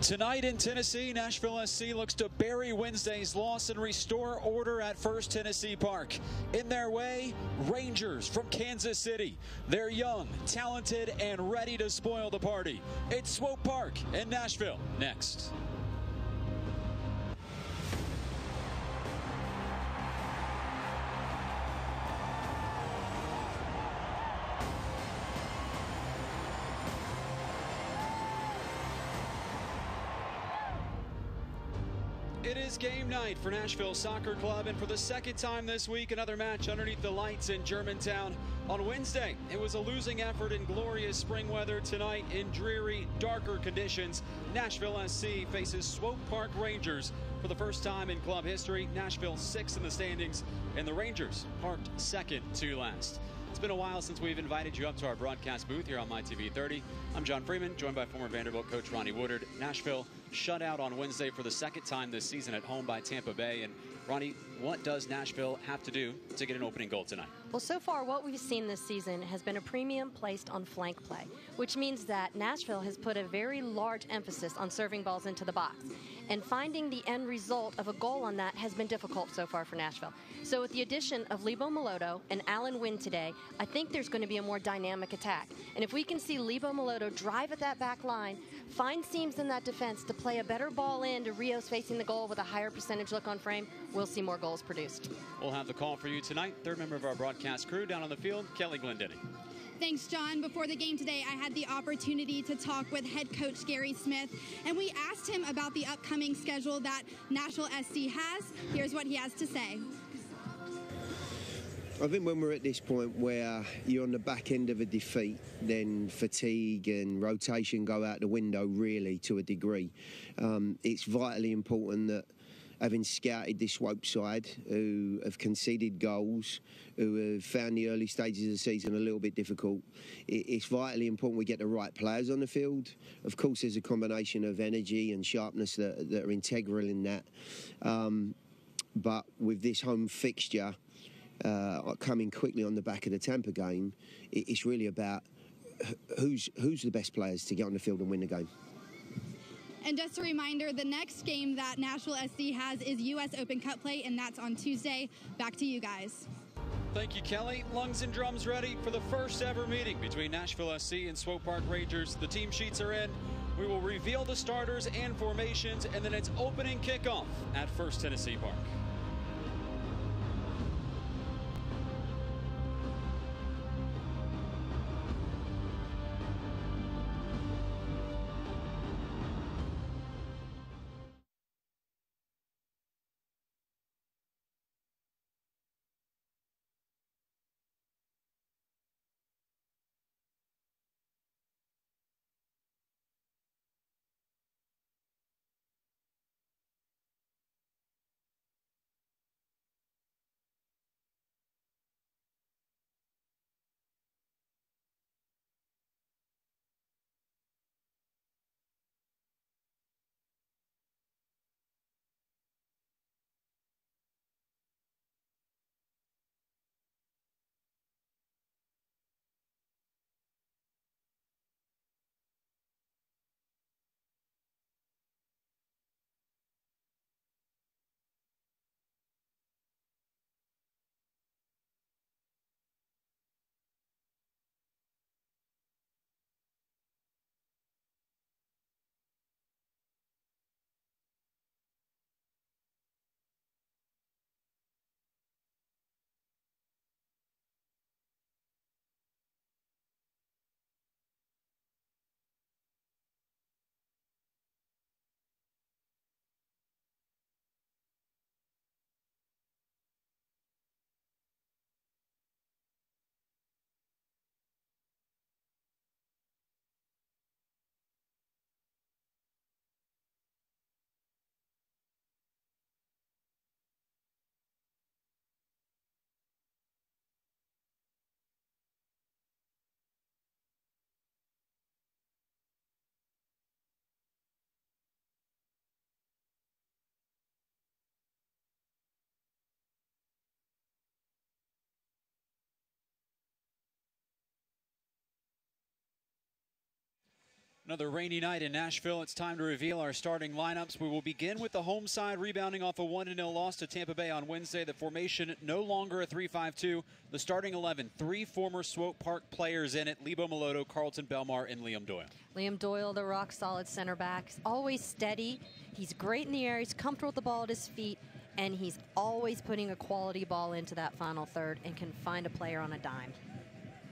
Tonight in Tennessee, Nashville SC looks to bury Wednesday's loss and restore order at First Tennessee Park. In their way, Rangers from Kansas City. They're young, talented, and ready to spoil the party. It's Swope Park in Nashville next. It is game night for Nashville Soccer Club, and for the second time this week, another match underneath the lights in Germantown. On Wednesday, it was a losing effort in glorious spring weather. Tonight, in dreary, darker conditions, Nashville SC faces Swope Park Rangers for the first time in club history. Nashville 6th in the standings, and the Rangers parked second to last. It's been a while since we've invited you up to our broadcast booth here on MyTV 30. I'm John Freeman, joined by former Vanderbilt coach Ronnie Woodard. Nashville shut out on Wednesday for the second time this season at home by Tampa Bay. And Ronnie, what does Nashville have to do to get an opening goal tonight? Well, so far what we've seen this season has been a premium placed on flank play, which means that Nashville has put a very large emphasis on serving balls into the box. And finding the end result of a goal on that has been difficult so far for Nashville. So with the addition of Lebo Moloto and Alan Wynn today, I think there's going to be a more dynamic attack. And if we can see Lebo Moloto drive at that back line, find seams in that defense to play a better ball in to Rios facing the goal with a higher percentage look on frame, we'll see more goals produced. We'll have the call for you tonight. Third member of our broadcast crew down on the field, Kelly Glendenning. Thanks, John. Before the game today, I had the opportunity to talk with head coach Gary Smith, and we asked him about the upcoming schedule that Nashville SC has. Here's what he has to say. I think when we're at this point where you're on the back end of a defeat, then fatigue and rotation go out the window really to a degree. It's vitally important that, having scouted this Swope side, who have conceded goals, who have found the early stages of the season a little bit difficult, it's vitally important we get the right players on the field. Of course, there's a combination of energy and sharpness that are integral in that. But with this home fixture coming quickly on the back of the Tampa game, it's really about who's the best players to get on the field and win the game. And just a reminder, the next game that Nashville SC has is U.S. Open Cup play, and that's on Tuesday. Back to you guys. Thank you, Kelly. Lungs and drums ready for the first ever meeting between Nashville SC and Swope Park Rangers. The team sheets are in. We will reveal the starters and formations, and then it's opening kickoff at First Tennessee Park. Another rainy night in Nashville. It's time to reveal our starting lineups. We will begin with the home side rebounding off a 1-0 loss to Tampa Bay on Wednesday. The formation no longer a 3-5-2. The starting 11, 3 former Swope Park players in it: Lebo Moloto, Carlton Belmar, and Liam Doyle. Liam Doyle, the rock-solid center back, is always steady. He's great in the air. He's comfortable with the ball at his feet, and he's always putting a quality ball into that final third and can find a player on a dime.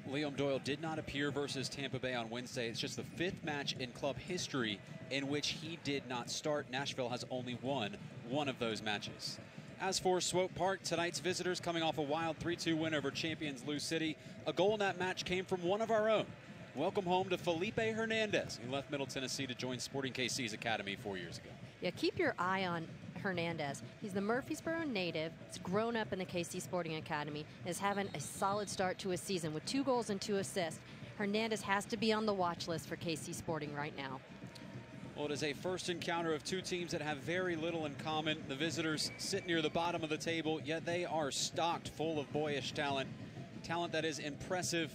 Liam Doyle did not appear versus Tampa Bay on Wednesday. It's just the 5th match in club history in which he did not start. Nashville has only won one of those matches. As for Swope Park, tonight's visitors coming off a wild 3-2 win over champions Lou City. A goal in that match came from one of our own. Welcome home to Felipe Hernandez. He left Middle Tennessee to join Sporting KC's academy 4 years ago. Yeah, keep your eye on Hernandez. He's the Murfreesboro native. He's grown up in the KC Sporting Academy, is having a solid start to his season with 2 goals and 2 assists. Hernandez has to be on the watch list for KC Sporting right now. Well, it is a first encounter of 2 teams that have very little in common. The visitors sit near the bottom of the table, yet they are stocked full of boyish talent. Talent that is impressive,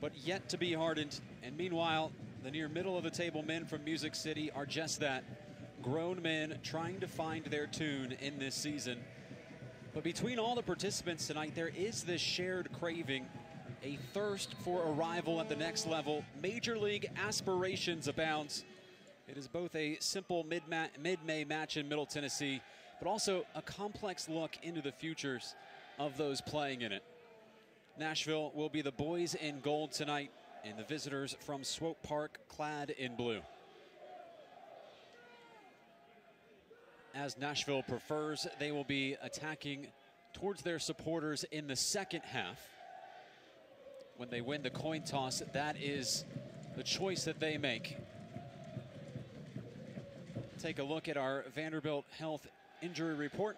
but yet to be hardened. And meanwhile, the near middle of the table men from Music City are just that. Grown men trying to find their tune in this season. But between all the participants tonight, there is this shared craving, a thirst for arrival at the next level. Major League aspirations abounds. It is both a simple mid-May match in Middle Tennessee, but also a complex look into the futures of those playing in it. Nashville will be the boys in gold tonight, and the visitors from Swope Park clad in blue. As Nashville prefers, they will be attacking towards their supporters in the second half. When they win the coin toss, that is the choice that they make. Take a look at our Vanderbilt Health injury report.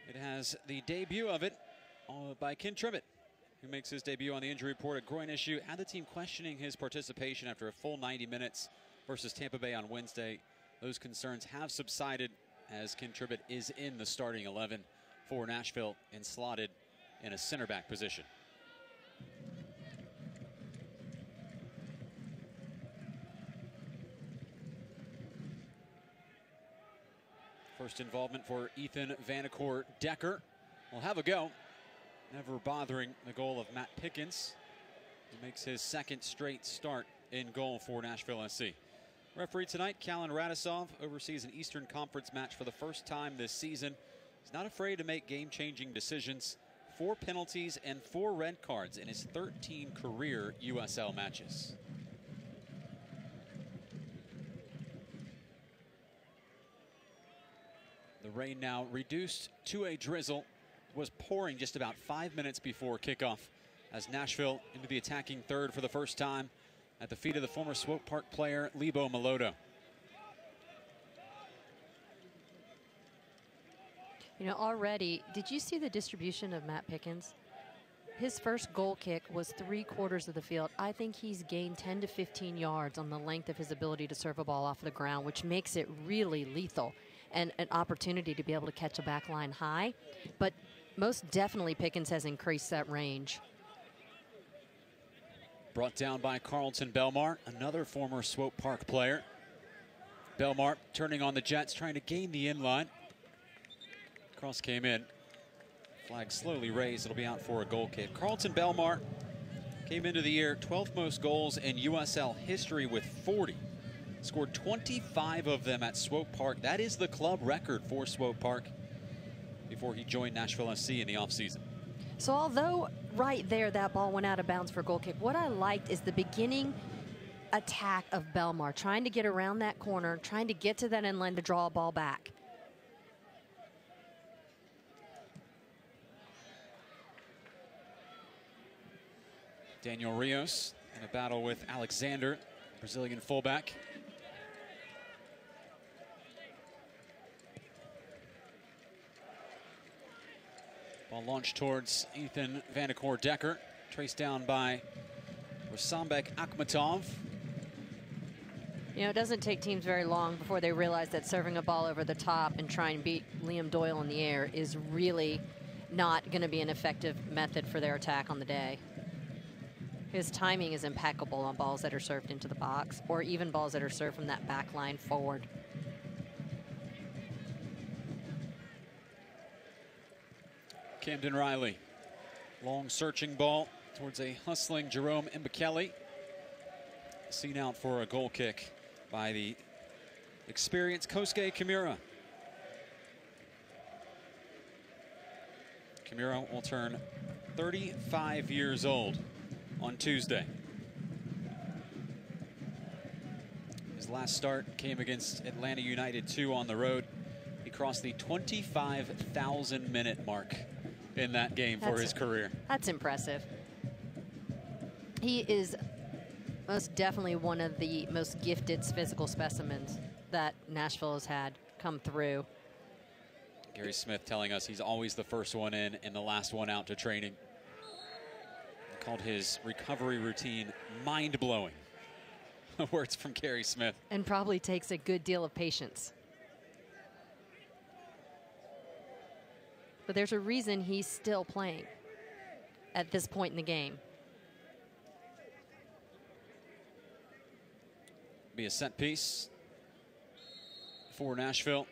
It has the debut of it by Ken Tribbett, who makes his debut on the injury report. A groin issue had the team questioning his participation after a full 90 minutes versus Tampa Bay on Wednesday. Those concerns have subsided as Ken Tribbett is in the starting 11 for Nashville and slotted in a center back position. First involvement for Ethan Vanacore Decker. Will have a go. Never bothering the goal of Matt Pickens. He makes his 2nd straight start in goal for Nashville SC. Referee tonight, Callan Radisov, oversees an Eastern Conference match for the first time this season. He's not afraid to make game-changing decisions. 4 penalties and 4 red cards in his 13 career USL matches. The rain now reduced to a drizzle. It was pouring just about 5 minutes before kickoff as Nashville into the attacking third for the first time at the feet of the former Swope Park player, Lebo Moloto. You know, already, did you see the distribution of Matt Pickens? His first goal kick was 3/4 of the field. I think he's gained 10 to 15 yards on the length of his ability to serve a ball off the ground, which makes it really lethal and an opportunity to be able to catch a back line high. But most definitely Pickens has increased that range. Brought down by Carlton Belmar, another former Swope Park player. Belmar turning on the Jets, trying to gain the inline. Cross came in. Flag slowly raised. It'll be out for a goal kick. Carlton Belmar came into the year 12th most goals in USL history with 40. Scored 25 of them at Swope Park. That is the club record for Swope Park before he joined Nashville SC in the offseason. So although right there that ball went out of bounds for a goal kick, what I liked is the beginning attack of Belmar, trying to get around that corner, trying to get to that inline to draw a ball back. Daniel Rios in a battle with Alexander, Brazilian fullback. Ball launched towards Ethan Vanacore Decker, traced down by Rasambek Akhmatov. You know, it doesn't take teams very long before they realize that serving a ball over the top and trying to beat Liam Doyle in the air is really not going to be an effective method for their attack on the day. His timing is impeccable on balls that are served into the box, or even balls that are served from that back line forward. Camden Riley, long searching ball towards a hustling Jerome Mbekele. Seen out for a goal kick by the experienced Kosuke Kimura. Kimura will turn 35 years old on Tuesday. His last start came against Atlanta United 2 on the road. He crossed the 25,000 minute mark in that game for his career. That's impressive. He is most definitely one of the most gifted physical specimens that Nashville has had come through. Gary Smith telling us he's always the first one in and the last one out to training. He called his recovery routine mind-blowing. Words from Gary Smith. And probably takes a good deal of patience. But there's a reason he's still playing at this point in the game. Be a set piece for Nashville,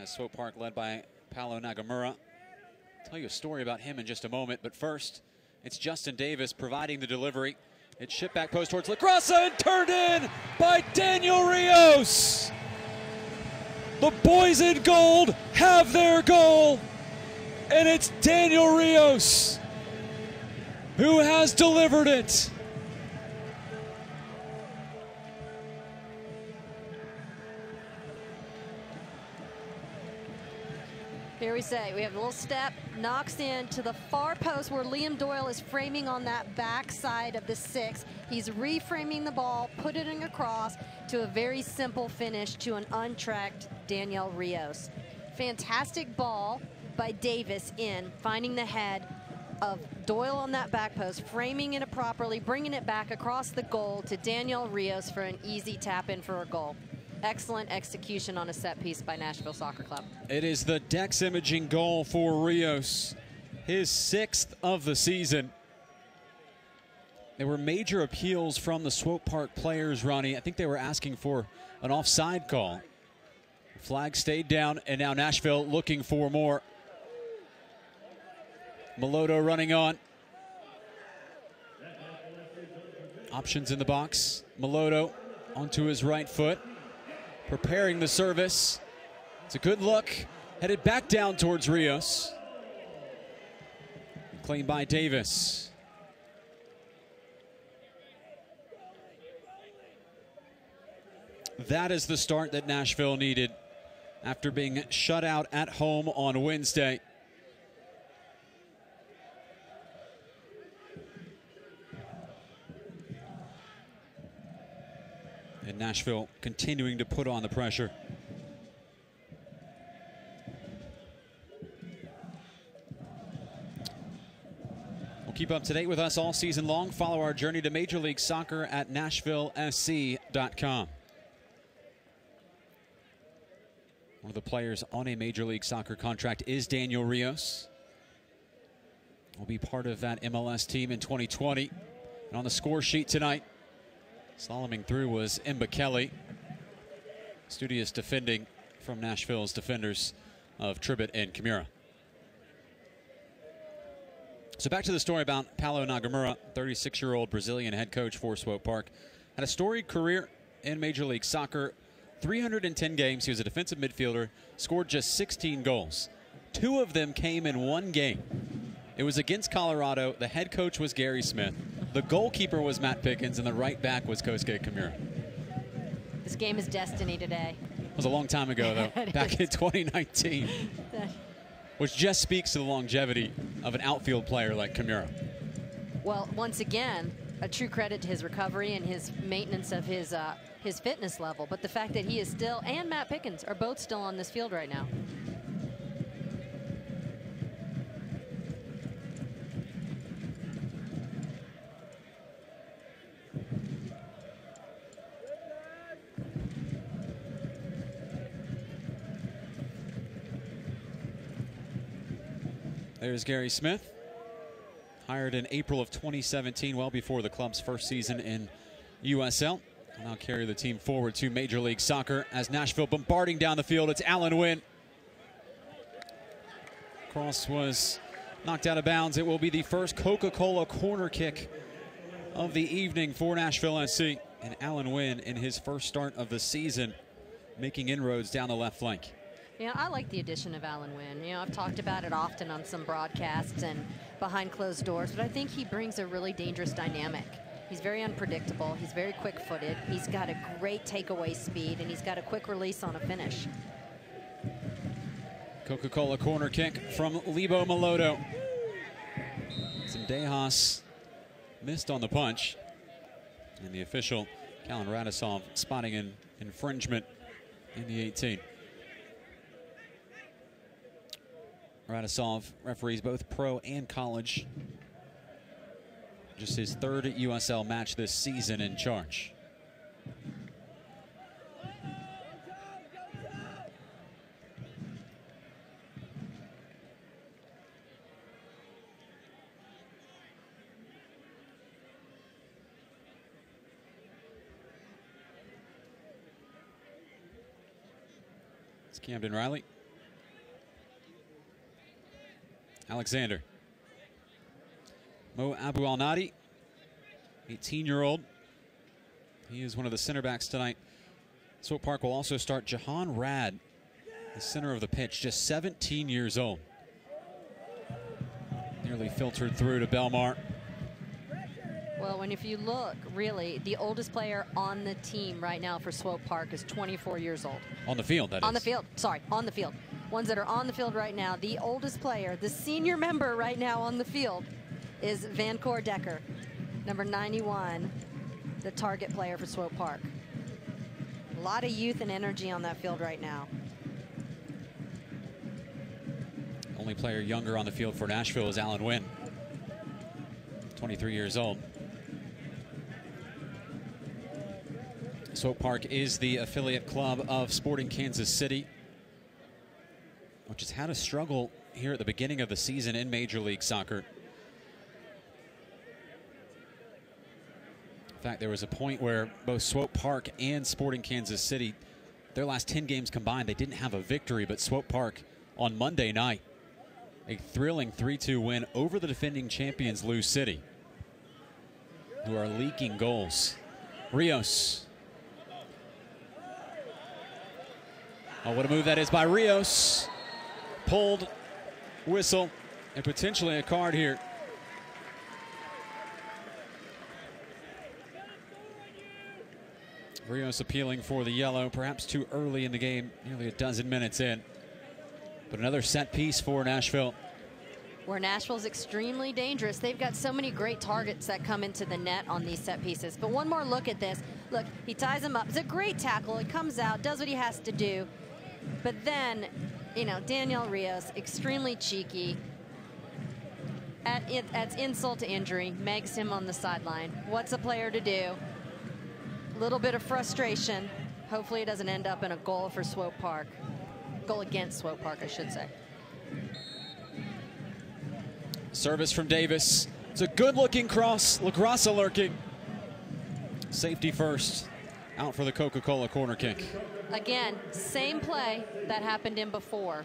as Swope Park led by Paolo Nagamura. I'll tell you a story about him in just a moment, but first, it's Justin Davis providing the delivery. It's shipped back post towards Lacrossa and turned in by Daniel Rios. The boys in gold have their goal, and it's Daniel Rios who has delivered it. Here we say, we have a little step, knocks in to the far post where Liam Doyle is framing on that back side of the 6. He's reframing the ball, put it in across to a very simple finish to an untracked Daniel Rios. Fantastic ball by Davis in, finding the head of Doyle on that back post, framing it properly, bringing it back across the goal to Daniel Rios for an easy tap in for a goal. Excellent execution on a set piece by Nashville Soccer Club. It is the Dex imaging goal for Rios, his 6th of the season. There were major appeals from the Swope Park players, Ronnie. I think they were asking for an offside call. Flag stayed down, and now Nashville looking for more. Meloto running on. Options in the box. Meloto onto his right foot, preparing the service. It's a good look, headed back down towards Rios. Claimed by Davis. That is the start that Nashville needed after being shut out at home on Wednesday. And Nashville continuing to put on the pressure. Well, keep up to date with us all season long. Follow our journey to Major League Soccer at NashvilleSC.com. One of the players on a Major League Soccer contract is Daniel Rios. Will be part of that MLS team in 2020. And on the score sheet tonight, slaloming through was Mbekele. Studious defending from Nashville's defenders of Tribbett and Kimura. So back to the story about Paolo Nagamura, 36-year-old Brazilian head coach for Swope Park. Had a storied career in Major League Soccer. 310 games. He was a defensive midfielder, scored just 16 goals. 2 of them came in one game. It was against Colorado. The head coach was Gary Smith. The goalkeeper was Matt Pickens, and the right back was Kosuke Kimura. This game is destiny today. It was a long time ago, though, back in 2019, which just speaks to the longevity of an outfield player like Kimura. Well, once again, a true credit to his recovery and his maintenance of his fitness level, but the fact that he is still, and Matt Pickens, are both still on this field right now. There's Gary Smith. Hired in April of 2017, well before the club's first season in USL. Will now carry the team forward to Major League Soccer as Nashville bombarding down the field. It's Alan Wynn. Cross was knocked out of bounds. It will be the first Coca-Cola corner kick of the evening for Nashville SC. And Alan Wynn, in his first start of the season, making inroads down the left flank. Yeah, I like the addition of Alan Wynn. You know, I've talked about it often on some broadcasts and behind closed doors, but I think he brings a really dangerous dynamic. He's very unpredictable. He's very quick-footed. He's got a great takeaway speed, and he's got a quick release on a finish. Coca-Cola corner kick from Lebo Maloto. Zendejas missed on the punch. And the official, Kalen Radisov, spotting an infringement in the 18. Radisov referees both pro and college. Just his third USL match this season in charge. It's Camden Riley. Alexander. Mo Abu Al-Nadi, 18-year-old. He is one of the center backs tonight. Swope Park will also start Jahan Rad, the center of the pitch, just 17 years old. Nearly filtered through to Belmar. Well, if you look, really, the oldest player on the team right now for Swope Park is 24 years old. On the field, that is. On the field, sorry, on the field. Ones that are on the field right now, the oldest player, the senior member right now on the field is Van Cor Decker, number 91, the target player for Swope Park. A lot of youth and energy on that field right now. Only player younger on the field for Nashville is Alan Wynn, 23 years old. Swope Park is the affiliate club of Sporting Kansas City, which has had a struggle here at the beginning of the season in Major League Soccer. In fact, there was a point where both Swope Park and Sporting Kansas City, their last 10 games combined, they didn't have a victory, but Swope Park on Monday night, a thrilling 3-2 win over the defending champions Lou City, who are leaking goals. Rios. Oh, what a move that is by Rios. Pulled, whistle, and potentially a card here. Rios appealing for the yellow, perhaps too early in the game, nearly a dozen minutes in. But another set piece for Nashville. Where Nashville's extremely dangerous. They've got so many great targets that come into the net on these set pieces. But one more look at this. Look, he ties him up. It's a great tackle. He comes out, does what he has to do. But then, you know, Daniel Rios, extremely cheeky. Adds insult to injury, megs him on the sideline. What's a player to do? A little bit of frustration. Hopefully it doesn't end up in a goal for Swope Park. Goal against Swope Park, I should say. Service from Davis. It's a good-looking cross. LaGrassa lurking. Safety first. Out for the Coca-Cola corner kick. Again, same play that happened in before.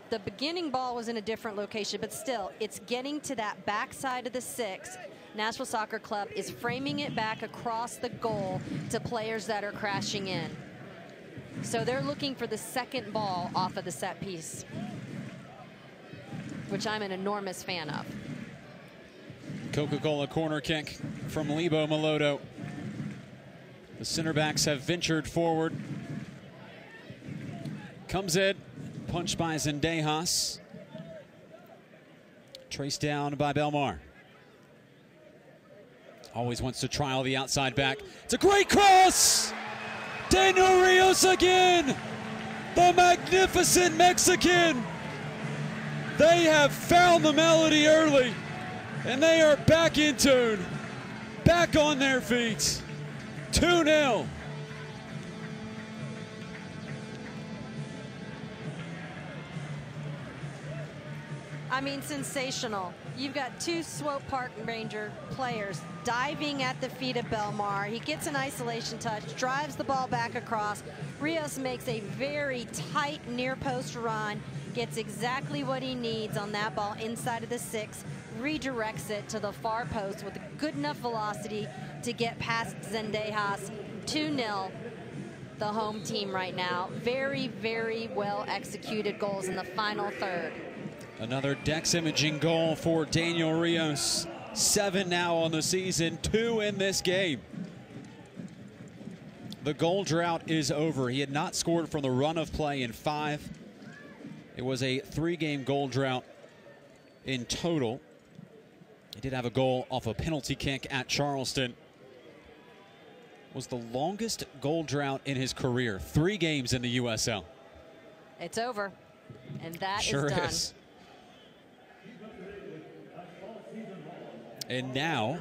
The beginning ball was in a different location, but still, it's getting to that backside of the 6. Nashville Soccer Club is framing it back across the goal to players that are crashing in. So they're looking for the second ball off of the set piece, which I'm an enormous fan of. Coca-Cola corner kick from Lebo Maloto. The center backs have ventured forward. Comes in, punched by Zendejas. Traced down by Belmar. Always wants to trial the outside back. It's a great cross! Daniel Rios again! The magnificent Mexican! They have found the melody early, and they are back in tune, back on their feet. 2-0. I mean, sensational. You've got two Swope Park Ranger players diving at the feet of Belmar. He gets an isolation touch, drives the ball back across. Rios makes a very tight near post run, gets exactly what he needs on that ball inside of the 6, redirects it to the far post with good enough velocity to get past Zendejas. 2-0. The home team right now. Very, very well executed goals in the final third. Another Dex Imaging goal for Daniel Rios. 7 now on the season, 2 in this game. The goal drought is over. He had not scored from the run of play in 5. It was a 3-game goal drought in total. He did have a goal off a penalty kick at Charleston. Was the longest goal drought in his career. 3 games in the USL. It's over, and that sure is done. Is. And now,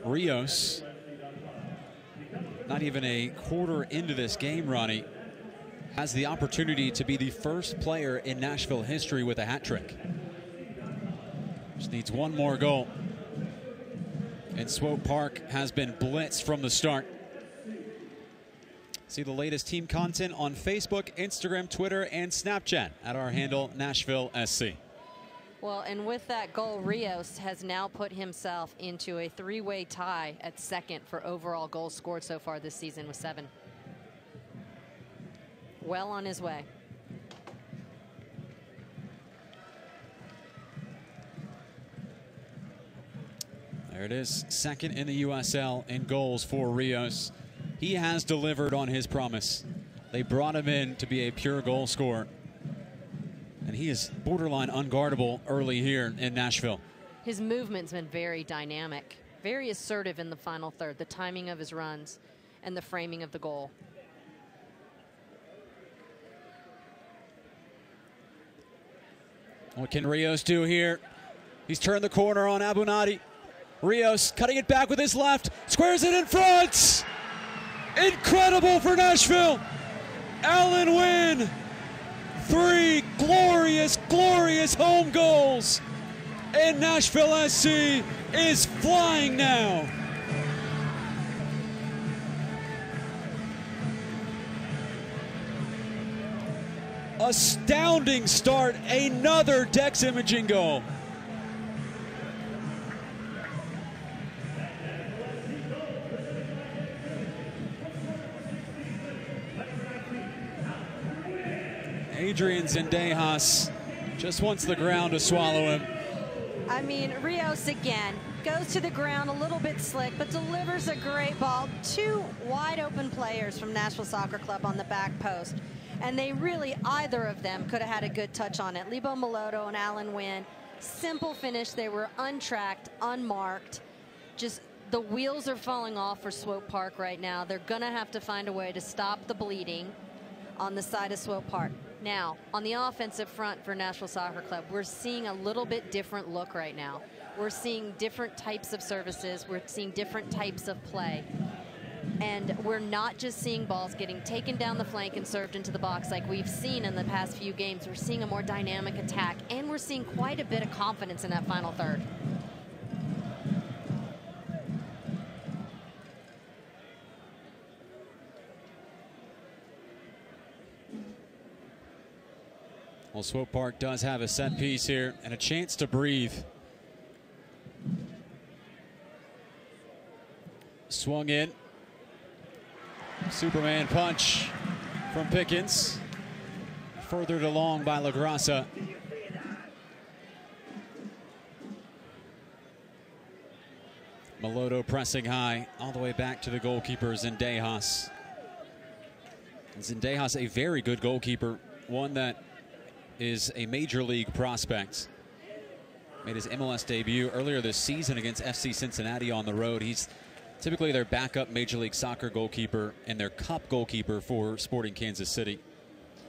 Rios, not even a quarter into this game, Ronnie, has the opportunity to be the first player in Nashville history with a hat trick. Just needs one more goal. And Swope Park has been blitzed from the start. See the latest team content on Facebook, Instagram, Twitter, and Snapchat at our handle Nashville SC. Well, and with that goal, Rios has now put himself into a 3-way tie at second for overall goals scored so far this season with 7. Well on his way. There it is, second in the USL in goals for Rios. He has delivered on his promise. They brought him in to be a pure goal scorer. And he is borderline unguardable early here in Nashville. His movement's been very dynamic, very assertive in the final third, the timing of his runs and the framing of the goal. What can Rios do here? He's turned the corner on Abunati. Rios cutting it back with his left, squares it in front. Incredible for Nashville. Alan Wynn. 3 glorious, glorious home goals. And Nashville SC is flying now. Astounding start, another Dex Imaging goal. Adrian Zendejas just wants the ground to swallow him. I mean, Rios again goes to the ground a little bit slick, but delivers a great ball. 2 wide open players from Nashville Soccer Club on the back post. And they really, either of them could have had a good touch on it. Lebo Maloto and Alan Wynn, simple finish. They were untracked, unmarked. Just the wheels are falling off for Swope Park right now. They're gonna have to find a way to stop the bleeding on the side of Swope Park. Now, on the offensive front for Nashville Soccer Club, we're seeing a little bit different look right now. We're seeing different types of services. We're seeing different types of play. And we're not just seeing balls getting taken down the flank and served into the box like we've seen in the past few games. We're seeing a more dynamic attack, and we're seeing quite a bit of confidence in that final third. Well, Swope Park does have a set piece here and a chance to breathe. Swung in. Superman punch from Pickens. Furthered along by LaGrassa. Maloto pressing high all the way back to the goalkeeper, Zendejas. Zendejas, a very good goalkeeper, one that is a major league prospect. Made his MLS debut earlier this season against FC Cincinnati on the road. He's typically their backup Major League Soccer goalkeeper and their cup goalkeeper for Sporting Kansas City.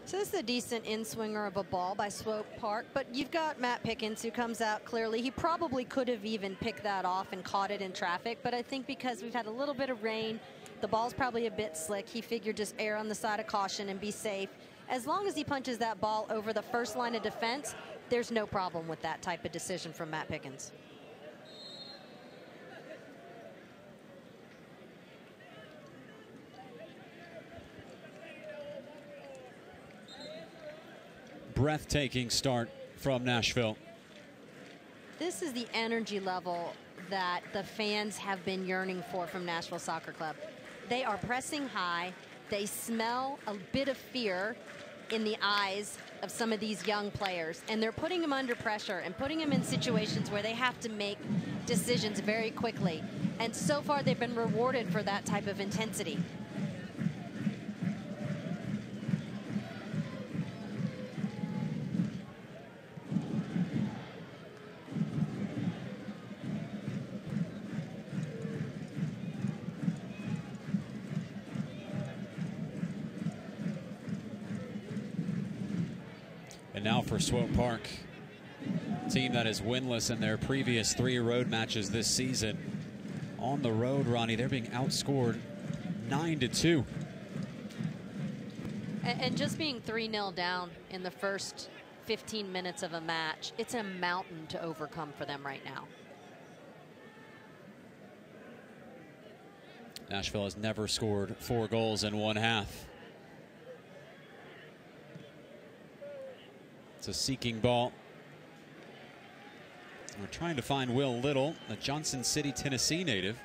So this is a decent in-swinger of a ball by Swope Park, but you've got Matt Pickens who comes out clearly. He probably could have even picked that off and caught it in traffic, but I think because we've had a little bit of rain, the ball's probably a bit slick. He figured just err on the side of caution and be safe. As long as he punches that ball over the first line of defense, there's no problem with that type of decision from Matt Pickens. Breathtaking start from Nashville. This is the energy level that the fans have been yearning for from Nashville Soccer Club. They are pressing high. They smell a bit of fear in the eyes of some of these young players, and they're putting them under pressure and putting them in situations where they have to make decisions very quickly. And so far, they've been rewarded for that type of intensity. And now for Swope Park, team that is winless in their previous 3 road matches this season. On the road, Ronnie, they're being outscored 9-2. And just being 3-0 down in the first 15 minutes of a match, it's a mountain to overcome for them right now. Nashville has never scored 4 goals in one half. It's a seeking ball. We're trying to find Will Little, a Johnson City, Tennessee native,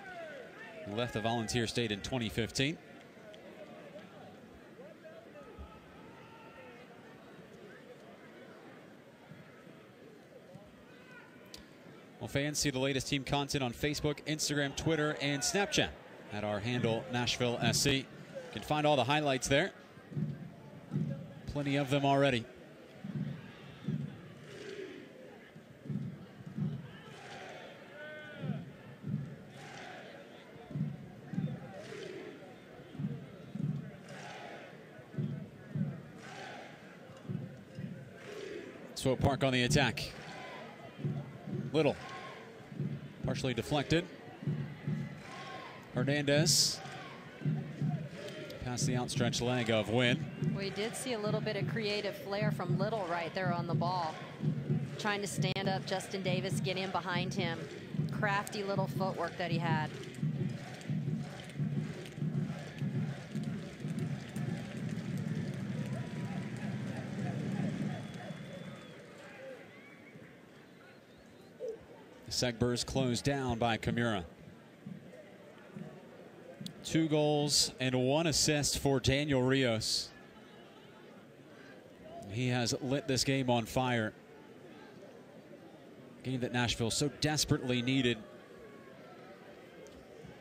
who left the Volunteer State in 2015. Well, fans, see the latest team content on Facebook, Instagram, Twitter, and Snapchat at our handle, Nashville SC. You can find all the highlights there. Plenty of them already. Swope Park on the attack. Little. Partially deflected. Hernandez. Past the outstretched leg of Wynn. We did see a little bit of creative flair from Little right there on the ball. Trying to stand up Justin Davis, get in behind him. Crafty little footwork that he had. Segber's closed down by Kimura. 2 goals and 1 assist for Daniel Rios. He has lit this game on fire. Game that Nashville so desperately needed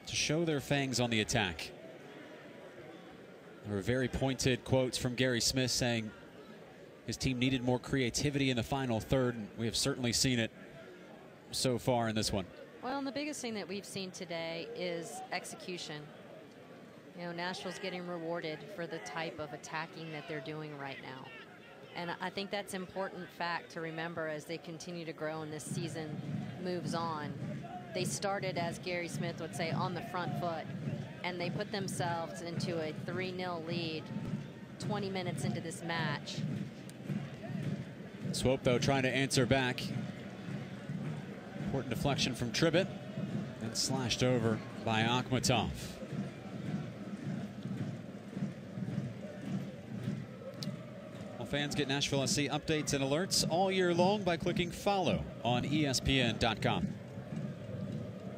to show their fangs on the attack. There were very pointed quotes from Gary Smith saying his team needed more creativity in the final third, and we have certainly seen it so far in this one. Well, and the biggest thing that we've seen today is execution. You know, Nashville's getting rewarded for the type of attacking that they're doing right now. And I think that's an important fact to remember as they continue to grow and this season moves on. They started, as Gary Smith would say, on the front foot, and they put themselves into a 3-0 lead 20 minutes into this match. Swope, though, trying to answer back. Important deflection from Tribbett and slashed over by Akhmatov. Well, fans get Nashville SC updates and alerts all year long by clicking follow on ESPN.com.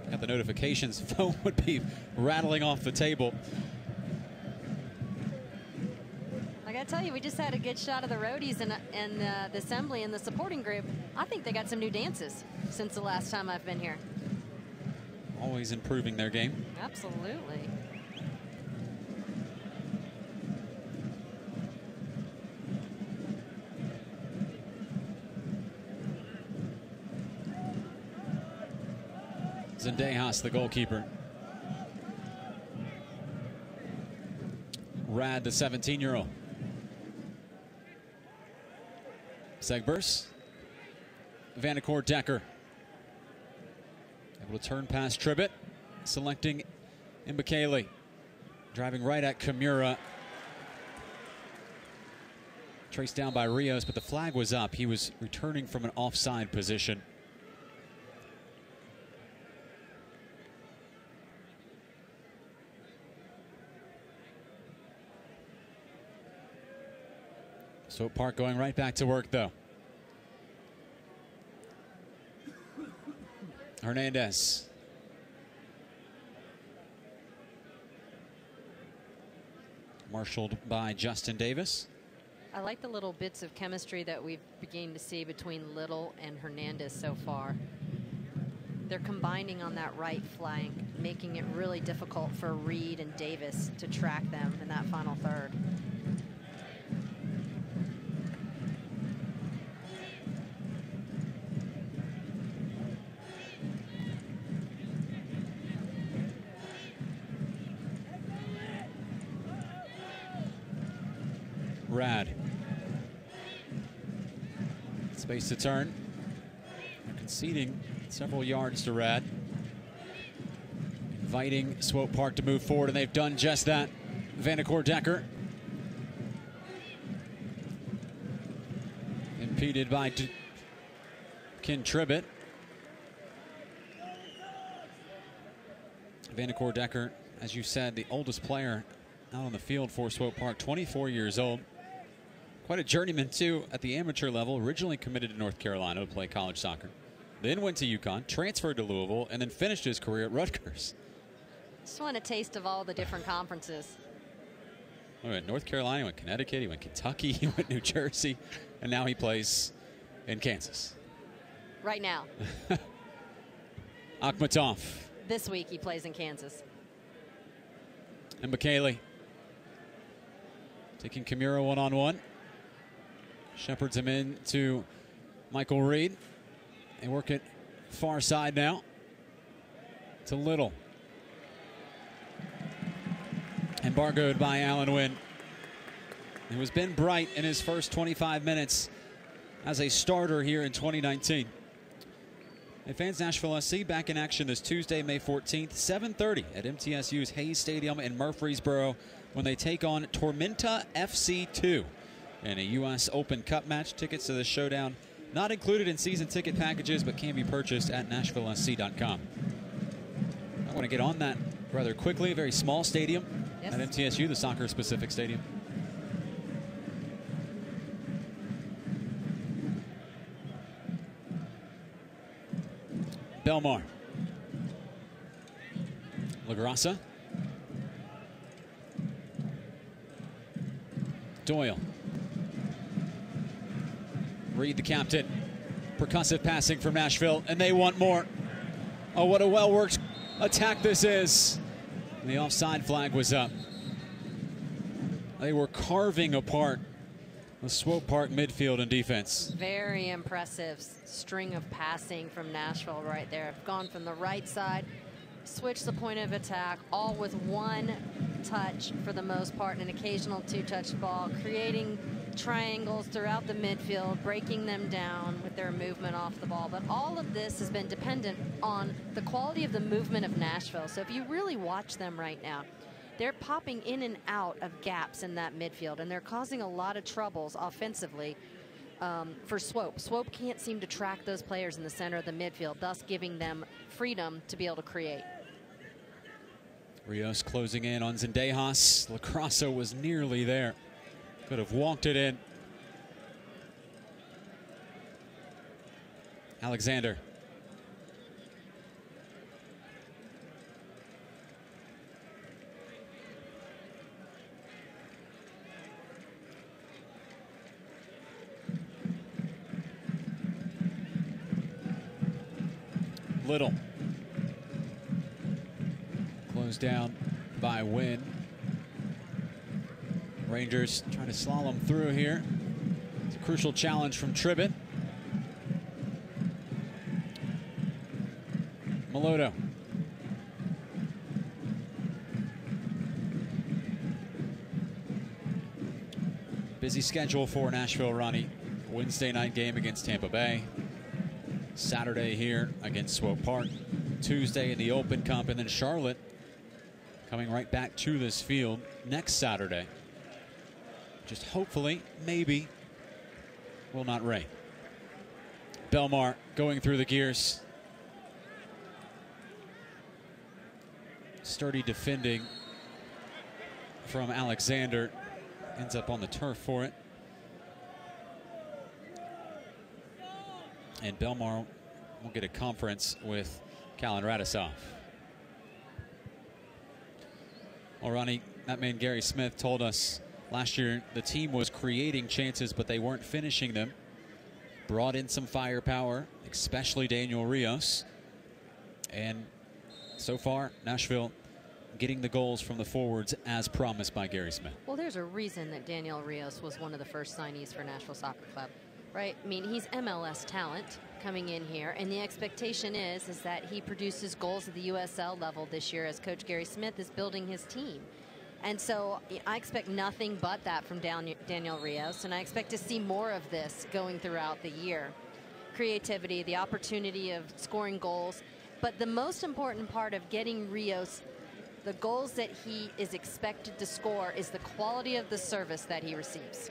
Got the notifications, phone would be rattling off the table. I gotta tell you, we just had a good shot of the roadies and the assembly and the supporting group. I think they got some new dances since the last time I've been here. Always improving their game. Absolutely. Zendejas, the goalkeeper. Rad, the 17-year-old. Segbers. Vanacore Decker. Able to turn past Tribbett. Selecting Mbakele. Driving right at Kimura. Traced down by Rios, but the flag was up. He was returning from an offside position. Swope Park going right back to work, though. Hernandez. Marshaled by Justin Davis. I like the little bits of chemistry that we've begun to see between Little and Hernandez so far. They're combining on that right flank, making it really difficult for Reed and Davis to track them in that final third. Rad. Space to turn. They're conceding several yards to Rad. Inviting Swope Park to move forward, and they've done just that. Vanacore Decker. Impeded by Ken Tribbett. Vanacore Decker, as you said, the oldest player out on the field for Swope Park, 24 years old. Quite a journeyman, too, at the amateur level. Originally committed to North Carolina to play college soccer. Then went to UConn, transferred to Louisville, and then finished his career at Rutgers. Just want a taste of all the different conferences. He went North Carolina, he went Connecticut, he went Kentucky, he went New Jersey, and now he plays in Kansas. Right now. Akhmatov. This week he plays in Kansas. And McKaylee. Taking Kimura one-on-one. Shepherds him in to Michael Reed. They work it far side now to Little. Embargoed by Alan Wynn. It was Ben Bright in his first 25 minutes as a starter here in 2019. And fans, Nashville SC back in action this Tuesday, May 14th, 7:30 at MTSU's Hayes Stadium in Murfreesboro when they take on Tormenta FC2 in a U.S. Open Cup match. Tickets to the showdown not included in season ticket packages, but can be purchased at NashvilleSC.com. I want to get on that rather quickly. A very small stadium at MTSU, the soccer-specific stadium. Belmar. LaGrassa. Doyle. Reed, the captain. Percussive passing from Nashville, and they want more. Oh, what a well-worked attack this is. And the offside flag was up. They were carving apart the Swope Park midfield and defense. Very impressive string of passing from Nashville right there. Gone from the right side, switched the point of attack, all with one touch for the most part, and an occasional two-touch ball, creating triangles throughout the midfield, breaking them down with their movement off the ball. But all of this has been dependent on the quality of the movement of Nashville. So if you really watch them right now, they're popping in and out of gaps in that midfield, and they're causing a lot of troubles offensively for Swope. Swope can't seem to track those players in the center of the midfield, thus giving them freedom to be able to create. Rios closing in on Zendejas. LaCrosso was nearly there. Could have walked it in. Alexander. Little. Closed down by Wynn. Rangers trying to slalom through here. It's a crucial challenge from Tribbett. Meloto. Busy schedule for Nashville, Ronnie. Wednesday night game against Tampa Bay. Saturday here against Swope Park. Tuesday in the Open Cup, and then Charlotte coming right back to this field next Saturday. Just hopefully, maybe, will not rain. Belmar going through the gears. Sturdy defending from Alexander. Ends up on the turf for it. And Belmar will get a conference with Callan Radisov. Well, Ronnie, that man Gary Smith told us last year the team was creating chances, but they weren't finishing them. Brought in some firepower, especially Daniel Rios. And so far, Nashville getting the goals from the forwards as promised by Gary Smith. Well, there's a reason that Daniel Rios was one of the first signees for Nashville Soccer Club, right? I mean, he's MLS talent coming in here, and the expectation is that he produces goals at the USL level this year as Coach Gary Smith is building his team. And so I expect nothing but that from Daniel Rios, and I expect to see more of this going throughout the year. Creativity, the opportunity of scoring goals, but the most important part of getting Rios the goals that he is expected to score is the quality of the service that he receives.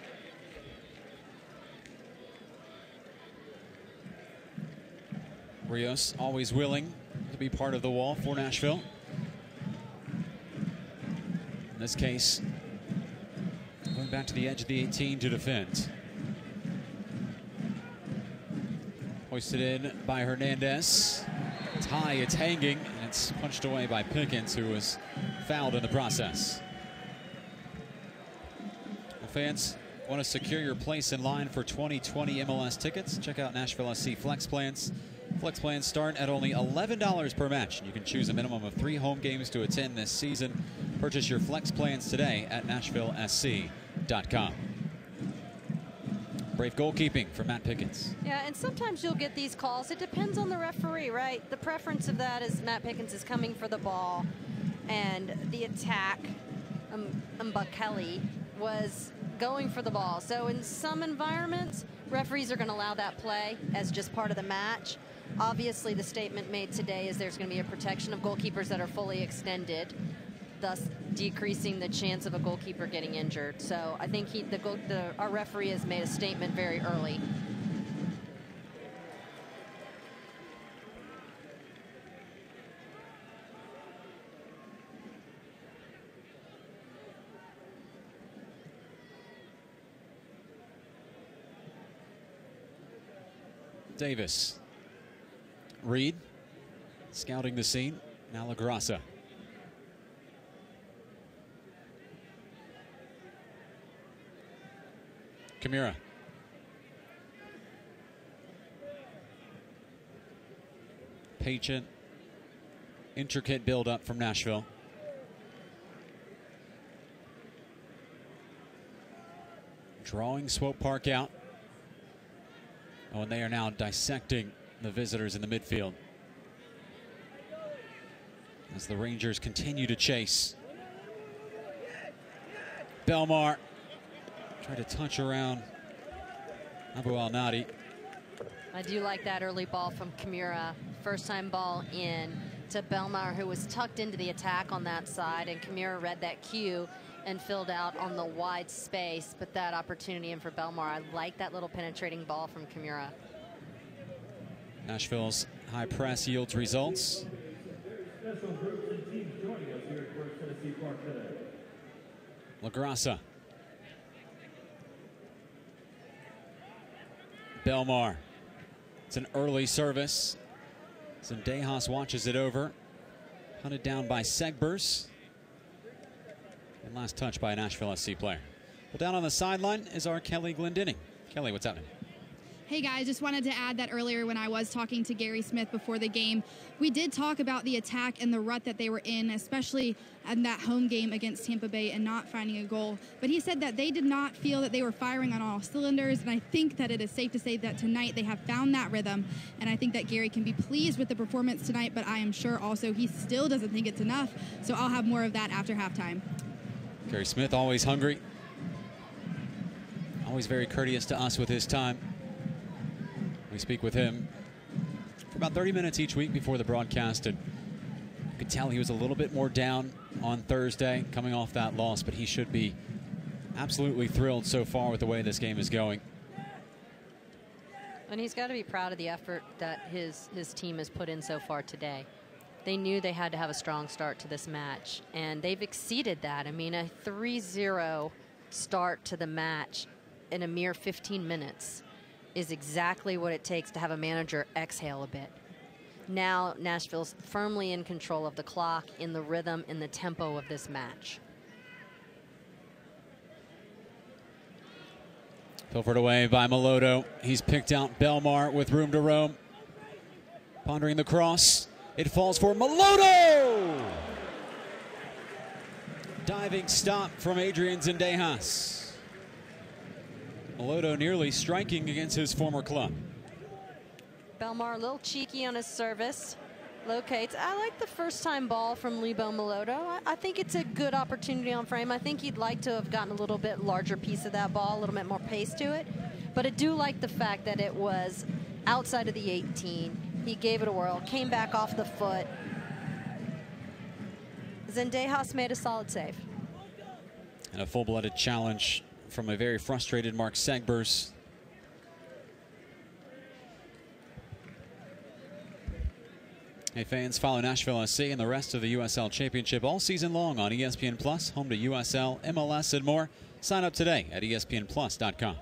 Rios always willing to be part of the wall for Nashville. In this case, going back to the edge of the 18 to defend. Hoisted in by Hernandez. It's high, it's hanging, and it's punched away by Pickens, who was fouled in the process. Well, fans, want to secure your place in line for 2020 MLS tickets? Check out Nashville SC Flex Plans. Flex plans start at only $11 per match, and you can choose a minimum of 3 home games to attend this season. Purchase your Flex plans today at NashvilleSC.com. Brave goalkeeping for Matt Pickens. Yeah, and sometimes you'll get these calls. It depends on the referee, right? The preference of that is Matt Pickens is coming for the ball, and the attack, Mbakeli, was going for the ball. So in some environments, referees are going to allow that play as just part of the match. Obviously, the statement made today is there's going to be a protection of goalkeepers that are fully extended, thus decreasing the chance of a goalkeeper getting injured. So I think our referee has made a statement very early. Davis. Reed scouting the scene. Now LaGrassa. Kimura. Patient, intricate build-up from Nashville. Drawing Swope Park out. Oh, and they are now dissecting the visitors in the midfield as the Rangers continue to chase. Belmar tried to touch around Abu Al-Nadi. I do like that early ball from Kimura. First time ball in to Belmar, who was tucked into the attack on that side, and Kimura read that cue and filled out on the wide space, but that opportunity in for Belmar. I like that little penetrating ball from Kimura. Nashville's high press yields results. LaGrassa. Belmar. It's an early service. Zendejas watches it over. Hunted down by Segbers. And last touch by a Nashville SC player. But down on the sideline is our Kelly Glendinning. Kelly, what's happening? Hey guys, just wanted to add that earlier when I was talking to Gary Smith before the game, we did talk about the attack and the rut that they were in, especially in that home game against Tampa Bay and not finding a goal. But he said that they did not feel that they were firing on all cylinders, and I think that it is safe to say that tonight they have found that rhythm, and I think that Gary can be pleased with the performance tonight, but I am sure also he still doesn't think it's enough, so I'll have more of that after halftime. Gary Smith, always hungry. Always very courteous to us with his time. We speak with him for about 30 minutes each week before the broadcast, and you could tell he was a little bit more down on Thursday coming off that loss, but he should be absolutely thrilled so far with the way this game is going. And he's got to be proud of the effort that his team has put in so far today. They knew they had to have a strong start to this match, and they've exceeded that. I mean, a 3-0 start to the match in a mere 15 minutes is exactly what it takes to have a manager exhale a bit. Now Nashville's firmly in control of the clock, in the rhythm, in the tempo of this match. Pilfered away by Melodo. He's picked out Belmar with room to roam. Pondering the cross. It falls for Melodo! Diving stop from Adrian Zendejas. Melodo nearly striking against his former club. Belmar a little cheeky on his service. Locates. I like the first time ball from Lebo Melodo. I think it's a good opportunity on frame. I think he'd like to have gotten a little bit larger piece of that ball, a little bit more pace to it. But I do like the fact that it was outside of the 18. He gave it a whirl, came back off the foot. Zendejas made a solid save. And a full-blooded challenge from a very frustrated Mark Segbers. Hey fans, follow Nashville SC and the rest of the USL Championship all season long on ESPN Plus, home to USL, MLS, and more. Sign up today at ESPNplus.com.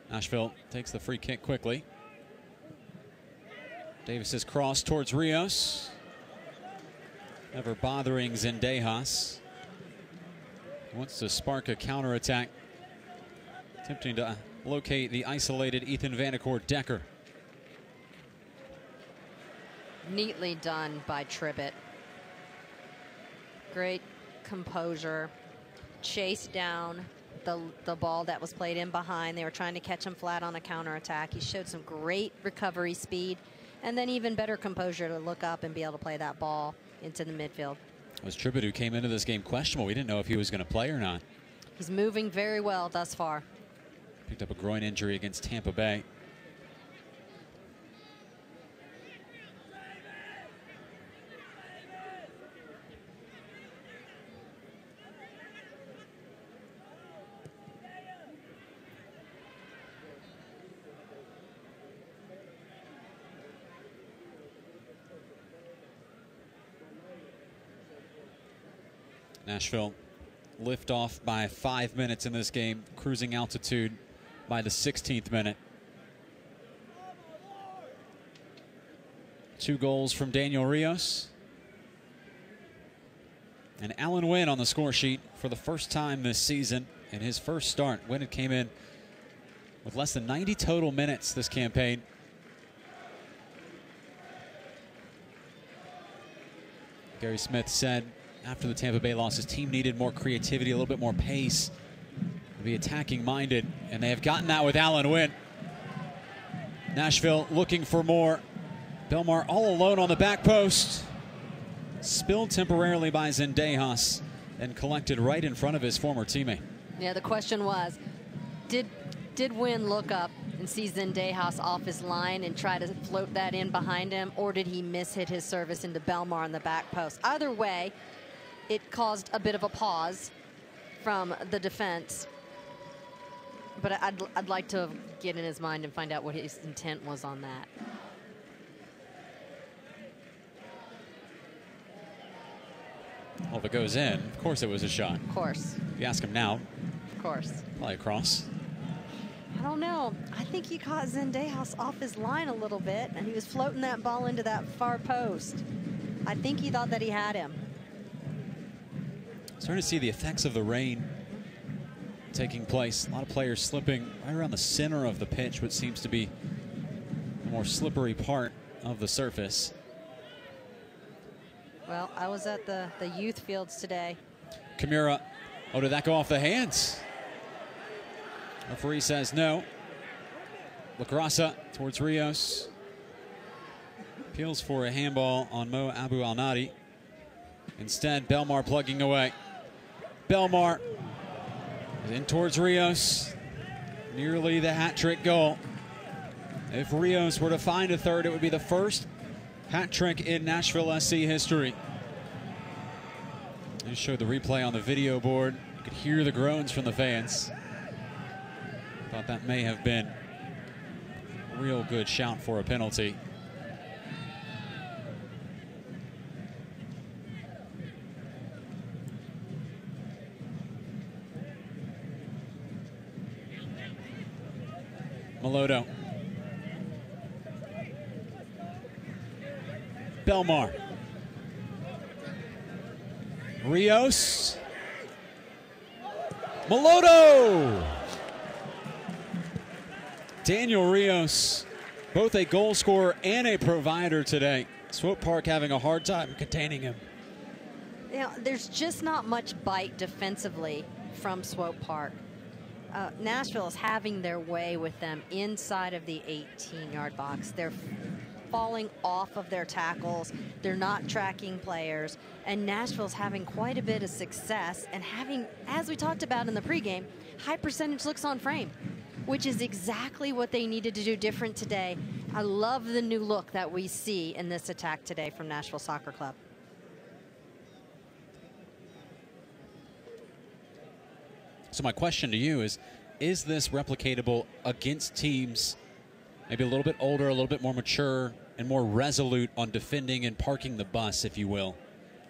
Nashville takes the free kick quickly. Davis's cross towards Rios. Never bothering Zendejas. He wants to spark a counterattack. Attempting to locate the isolated Ethan Vandercourt-Decker. Neatly done by Tribbett. Great composure. Chased down the ball that was played in behind. They were trying to catch him flat on a counterattack. He showed some great recovery speed, and then even better composure to look up and be able to play that ball into the midfield. It was Tribbett who came into this game questionable. We didn't know if he was going to play or not. He's moving very well thus far. Picked up a groin injury against Tampa Bay. Nashville lift off by 5 minutes in this game, cruising altitude by the 16th minute. 2 goals from Daniel Rios. And Alan Wynn on the score sheet for the first time this season in his first start. Wynn had came in with less than 90 total minutes this campaign. Gary Smith said after the Tampa Bay loss, his team needed more creativity, a little bit more pace, to be attacking minded, and they have gotten that with Alan Wynn. Nashville looking for more. Belmar all alone on the back post. Spilled temporarily by Zendejas and collected right in front of his former teammate. Yeah, the question was, did Wynn look up and see Zendejas off his line and try to float that in behind him, or did he mishit his service into Belmar on the back post? Either way, it caused a bit of a pause from the defense. But I'd like to get in his mind and find out what his intent was on that. Well, if it goes in, of course it was a shot. Of course. If you ask him now. Of course. Probably a cross. I don't know. I think he caught Zendejas off his line a little bit, and he was floating that ball into that far post. I think he thought that he had him. Starting to see the effects of the rain taking place. A lot of players slipping right around the center of the pitch, which seems to be the more slippery part of the surface. Well, I was at the youth fields today. Kimura. Oh, did that go off the hands? Referee says no. Lacrossa towards Rios. Appeals for a handball on Mo Abu Al-Nadi. Instead, Belmar plugging away. Belmar in towards Rios. Nearly the hat-trick goal. If Rios were to find a third, it would be the first hat-trick in Nashville SC history. I just showed the replay on the video board. You could hear the groans from the fans. Thought that may have been a real good shout for a penalty. Melodo. Belmar. Rios. Melodo. Daniel Rios, both a goal scorer and a provider today. Swope Park having a hard time containing him. You know, there's just not much bite defensively from Swope Park. Nashville is having their way with them inside of the 18-yard box. They're falling off of their tackles. They're not tracking players. And Nashville's having quite a bit of success and having, as we talked about in the pregame, high percentage looks on frame, which is exactly what they needed to do different today. I love the new look that we see in this attack today from Nashville Soccer Club. So my question to you is this replicatable against teams maybe a little bit older, a little bit more mature, and more resolute on defending and parking the bus, if you will?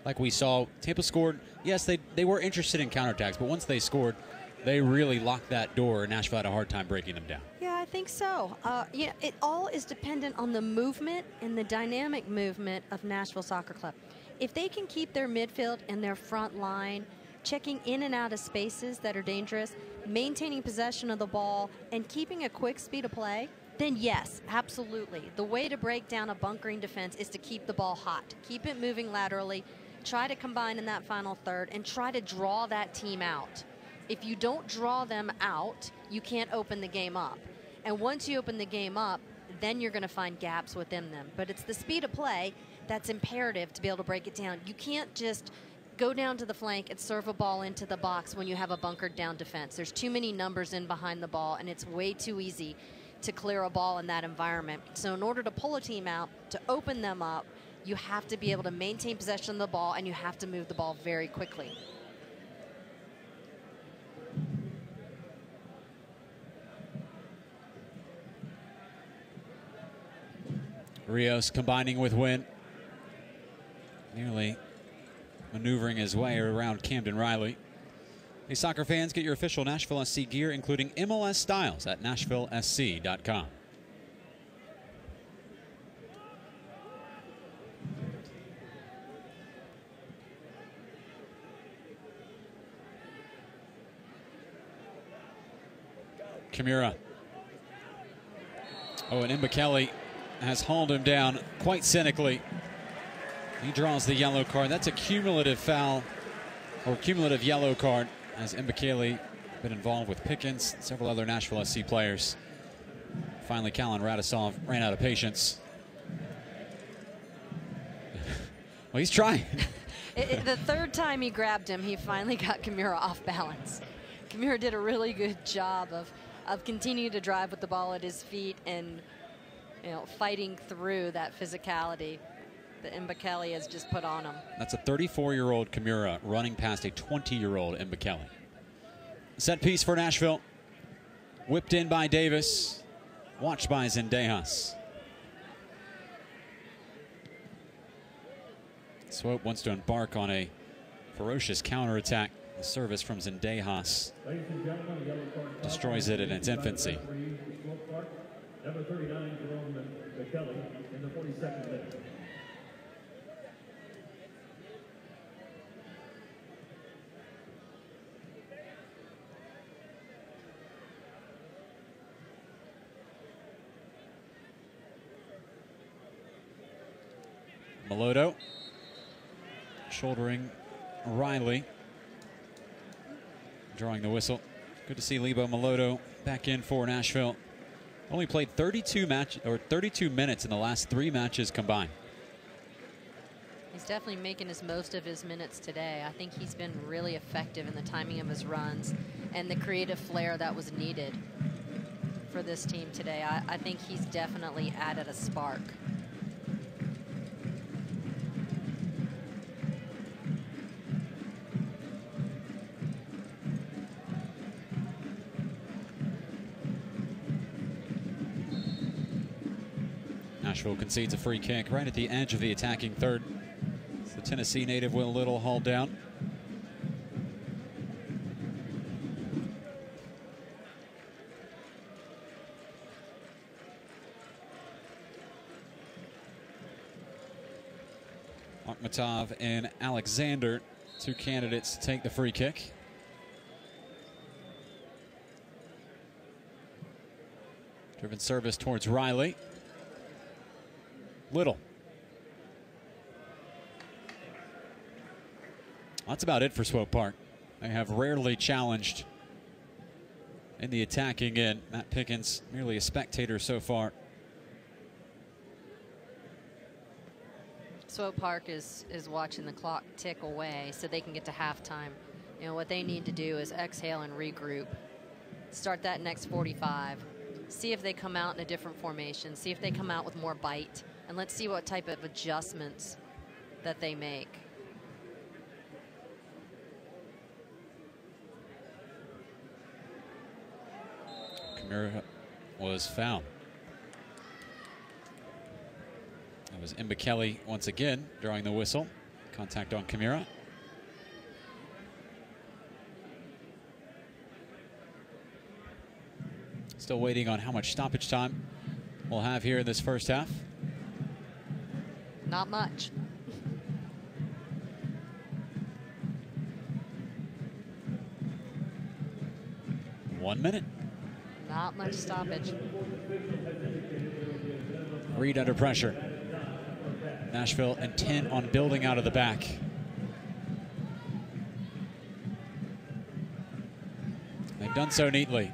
Like we saw, Tampa scored. Yes, they were interested in counterattacks, but once they scored, they really locked that door, and Nashville had a hard time breaking them down. Yeah, I think so. Yeah, it all is dependent on the movement and the dynamic movement of Nashville Soccer Club. If they can keep their midfield and their front line checking in and out of spaces that are dangerous, maintaining possession of the ball, and keeping a quick speed of play, then yes, absolutely. The way to break down a bunkering defense is to keep the ball hot, keep it moving laterally, try to combine in that final third, and try to draw that team out. If you don't draw them out, you can't open the game up. And once you open the game up, then you're going to find gaps within them. But it's the speed of play that's imperative to be able to break it down. You can't just go down to the flank and serve a ball into the box when you have a bunkered down defense. There's too many numbers in behind the ball, and it's way too easy to clear a ball in that environment. So in order to pull a team out, to open them up, you have to be able to maintain possession of the ball, and you have to move the ball very quickly. Rios combining with Wynn. Nearly maneuvering his way around Camden Riley. Hey, soccer fans, get your official Nashville SC gear, including MLS styles, at NashvilleSC.com. Kimura. Oh, and Mbakele has hauled him down quite cynically. He draws the yellow card. That's a cumulative foul, or cumulative yellow card, as Mbakele been involved with Pickens and several other Nashville SC players. Finally, Kalen Radisov ran out of patience. Well, he's trying. The third time he grabbed him, he finally got Kimura off balance. Kimura did a really good job of continuing to drive with the ball at his feet and, you know, fighting through that physicality that Mbakele has just put on him. That's a 34-year-old Kimura running past a 20-year-old Mbakele. Set piece for Nashville. Whipped in by Davis. Watched by Zendejas. Swope wants to embark on a ferocious counterattack. The service from Zendejas destroys it in its infancy. Number 39, Jerome McKelly, in the 42nd minute. Melodo shouldering Riley, drawing the whistle. Good to see Lebo Melodo back in for Nashville. Only played 32 minutes in the last 3 matches combined. He's definitely making his most of his minutes today. I think he's been really effective in the timing of his runs and the creative flair that was needed for this team today. I think he's definitely added a spark. Nashville concedes a free kick right at the edge of the attacking third. So Tennessee native Will Little hauled down. Akhmatov and Alexander, two candidates to take the free kick. Driven service towards Riley. Little. That's about it for Swope Park. They have rarely challenged in the attacking end. Matt Pickens merely a spectator so far. Swope Park is watching the clock tick away so they can get to halftime. You know, what they need to do is exhale and regroup. Start that next 45. See if they come out in a different formation. See if they come out with more bite. And let's see what type of adjustments that they make. Kamara was fouled. That was Mbekele once again drawing the whistle. Contact on Kamara. Still waiting on how much stoppage time we'll have here in this first half. Not much. One minute. Not much stoppage. Reed under pressure. Nashville intent on building out of the back. They've done so neatly.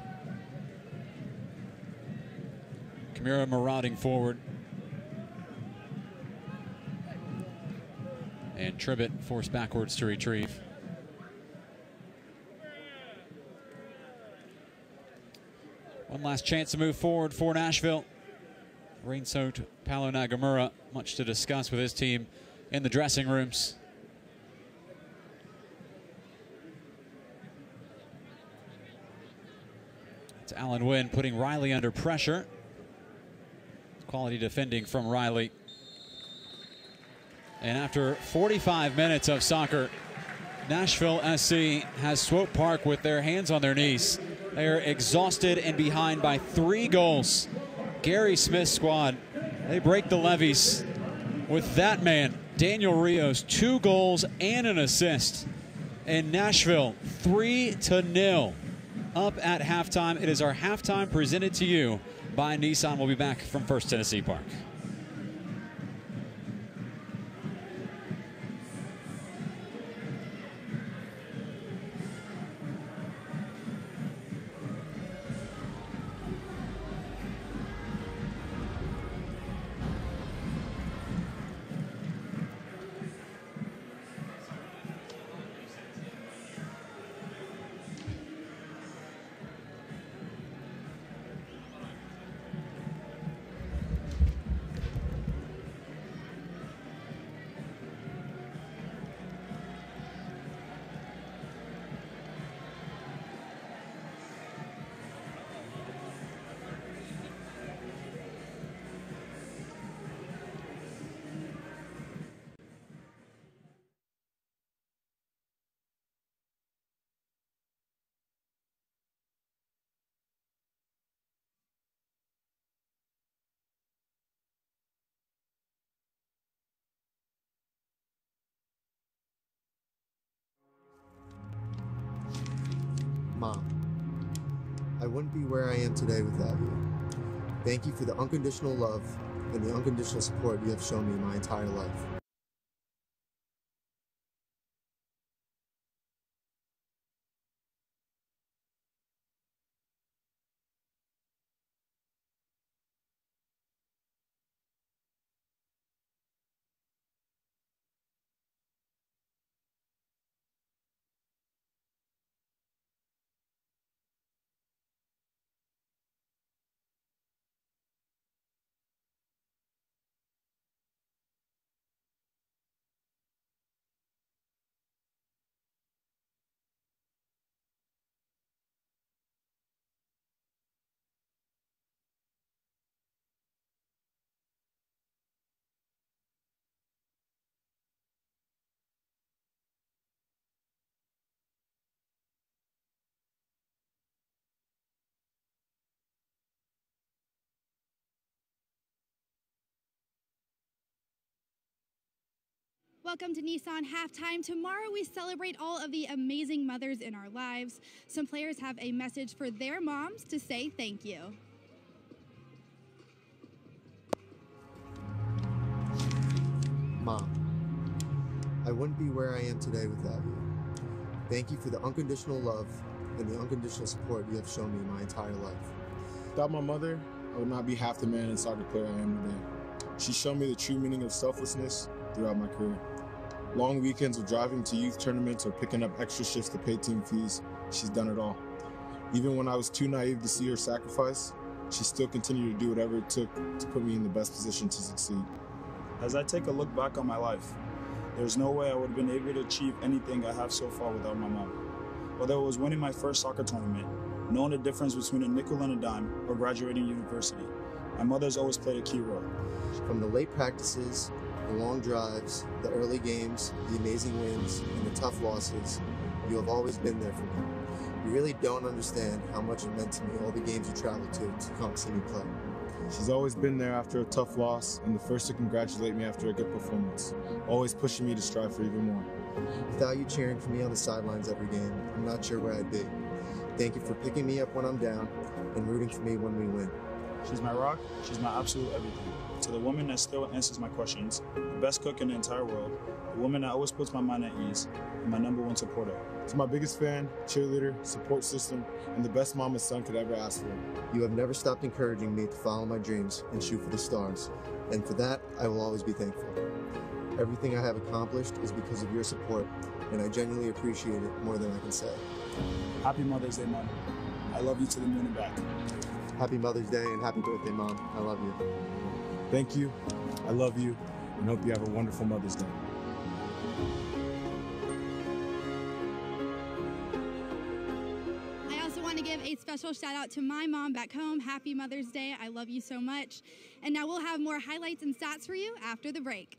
Kamara marauding forward. And Tribbett forced backwards to retrieve. One last chance to move forward for Nashville. Rain-soaked Paulo Nagamura, much to discuss with his team in the dressing rooms. It's Alan Wynn putting Riley under pressure. Quality defending from Riley. And after 45 minutes of soccer, Nashville SC has Swope Park with their hands on their knees. They are exhausted and behind by 3 goals. Gary Smith's squad, they break the levees with that man, Daniel Rios, 2 goals and an assist. And Nashville 3-0 up at halftime. It is our halftime presented to you by Nissan. We'll be back from First Tennessee Park. Mom, I wouldn't be where I am today without you. Thank you for the unconditional love and the unconditional support you have shown me my entire life. Welcome to Nissan Halftime. Tomorrow we celebrate all of the amazing mothers in our lives. Some players have a message for their moms to say thank you. Mom, I wouldn't be where I am today without you. Thank you for the unconditional love and the unconditional support you have shown me my entire life. Without my mother, I would not be half the man and soccer player I am today. She showed me the true meaning of selflessness throughout my career. Long weekends of driving to youth tournaments or picking up extra shifts to pay team fees, she's done it all. Even when I was too naive to see her sacrifice, she still continued to do whatever it took to put me in the best position to succeed. As I take a look back on my life, there's no way I would have been able to achieve anything I have so far without my mom. Whether it was winning my first soccer tournament, knowing the difference between a nickel and a dime, or graduating university, my mother's always played a key role. From the late practices, the long drives, the early games, the amazing wins, and the tough losses, you have always been there for me. You really don't understand how much it meant to me all the games you traveled to come see me play. She's always been there after a tough loss and the first to congratulate me after a good performance, always pushing me to strive for even more. Without you cheering for me on the sidelines every game, I'm not sure where I'd be. Thank you for picking me up when I'm down and rooting for me when we win. She's my rock, she's my absolute everything. To the woman that still answers my questions, the best cook in the entire world, the woman that always puts my mind at ease, and my #1 supporter. To my biggest fan, cheerleader, support system, and the best mom a son could ever ask for. You have never stopped encouraging me to follow my dreams and shoot for the stars, and for that, I will always be thankful. Everything I have accomplished is because of your support, and I genuinely appreciate it more than I can say. Happy Mother's Day, Mom. I love you to the moon and back. Happy Mother's Day and happy birthday, Mom. I love you. Thank you, I love you, and hope you have a wonderful Mother's Day. I also want to give a special shout out to my mom back home. Happy Mother's Day. I love you so much. And now we'll have more highlights and stats for you after the break.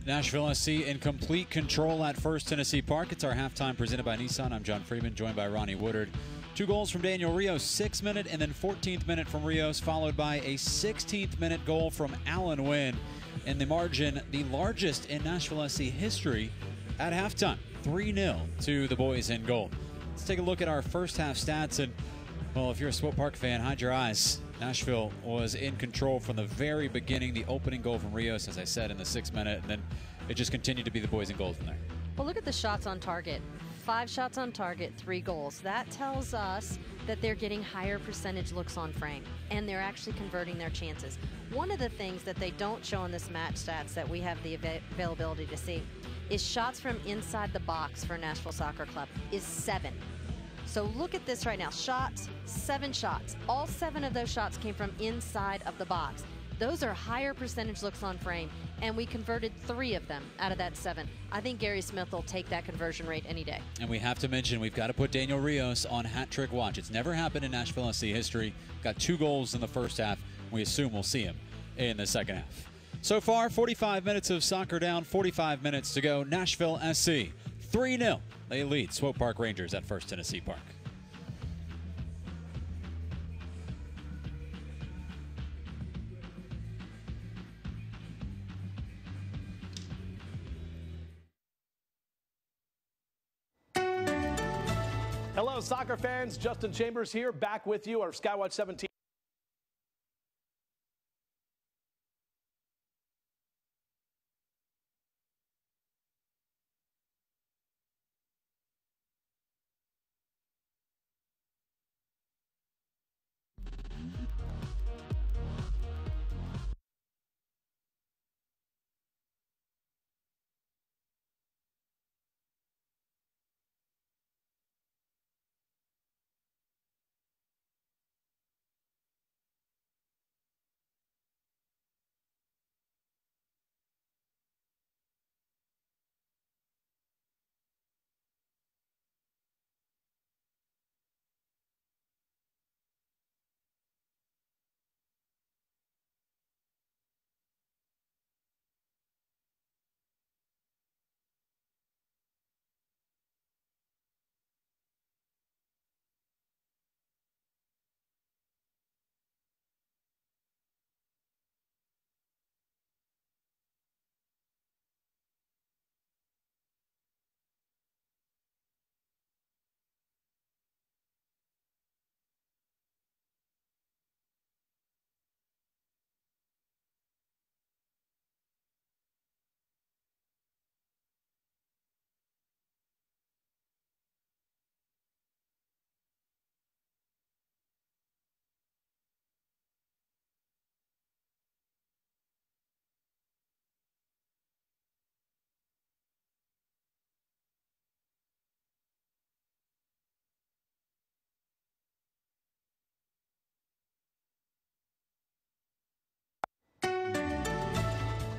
Nashville SC in complete control at First Tennessee Park. It's our halftime presented by Nissan. I'm John Freeman, joined by Ronnie Woodard. 2 goals from Daniel Rios, 6th minute, and then 14th minute from Rios, followed by a 16th minute goal from Alan Wynn. And the margin, the largest in Nashville SC history at halftime, 3-0 to the boys in gold. Let's take a look at our first half stats. And, well, if you're a Swope Park fan, hide your eyes. Nashville was in control from the very beginning. The opening goal from Rios, as I said, in the 6th minute, and then it just continued to be the boys in gold from there. Well, look at the shots on target. 5 shots on target, 3 goals. That tells us that they're getting higher percentage looks on frame, and they're actually converting their chances. One of the things that they don't show in this match stats that we have the availability to see is shots from inside the box for Nashville Soccer Club is 7. So look at this right now. Shots, 7 shots. All 7 of those shots came from inside of the box. Those are higher percentage looks on frame, and we converted 3 of them out of that 7. I think Gary Smith will take that conversion rate any day. And we have to mention, we've got to put Daniel Rios on hat trick watch. It's never happened in Nashville SC history. Got 2 goals in the first half. We assume we'll see him in the second half. So far, 45 minutes of soccer down, 45 minutes to go. Nashville SC, 3-0. They lead Swope Park Rangers at First Tennessee Park. Hello, soccer fans. Justin Chambers here, back with you, our Skywatch 17.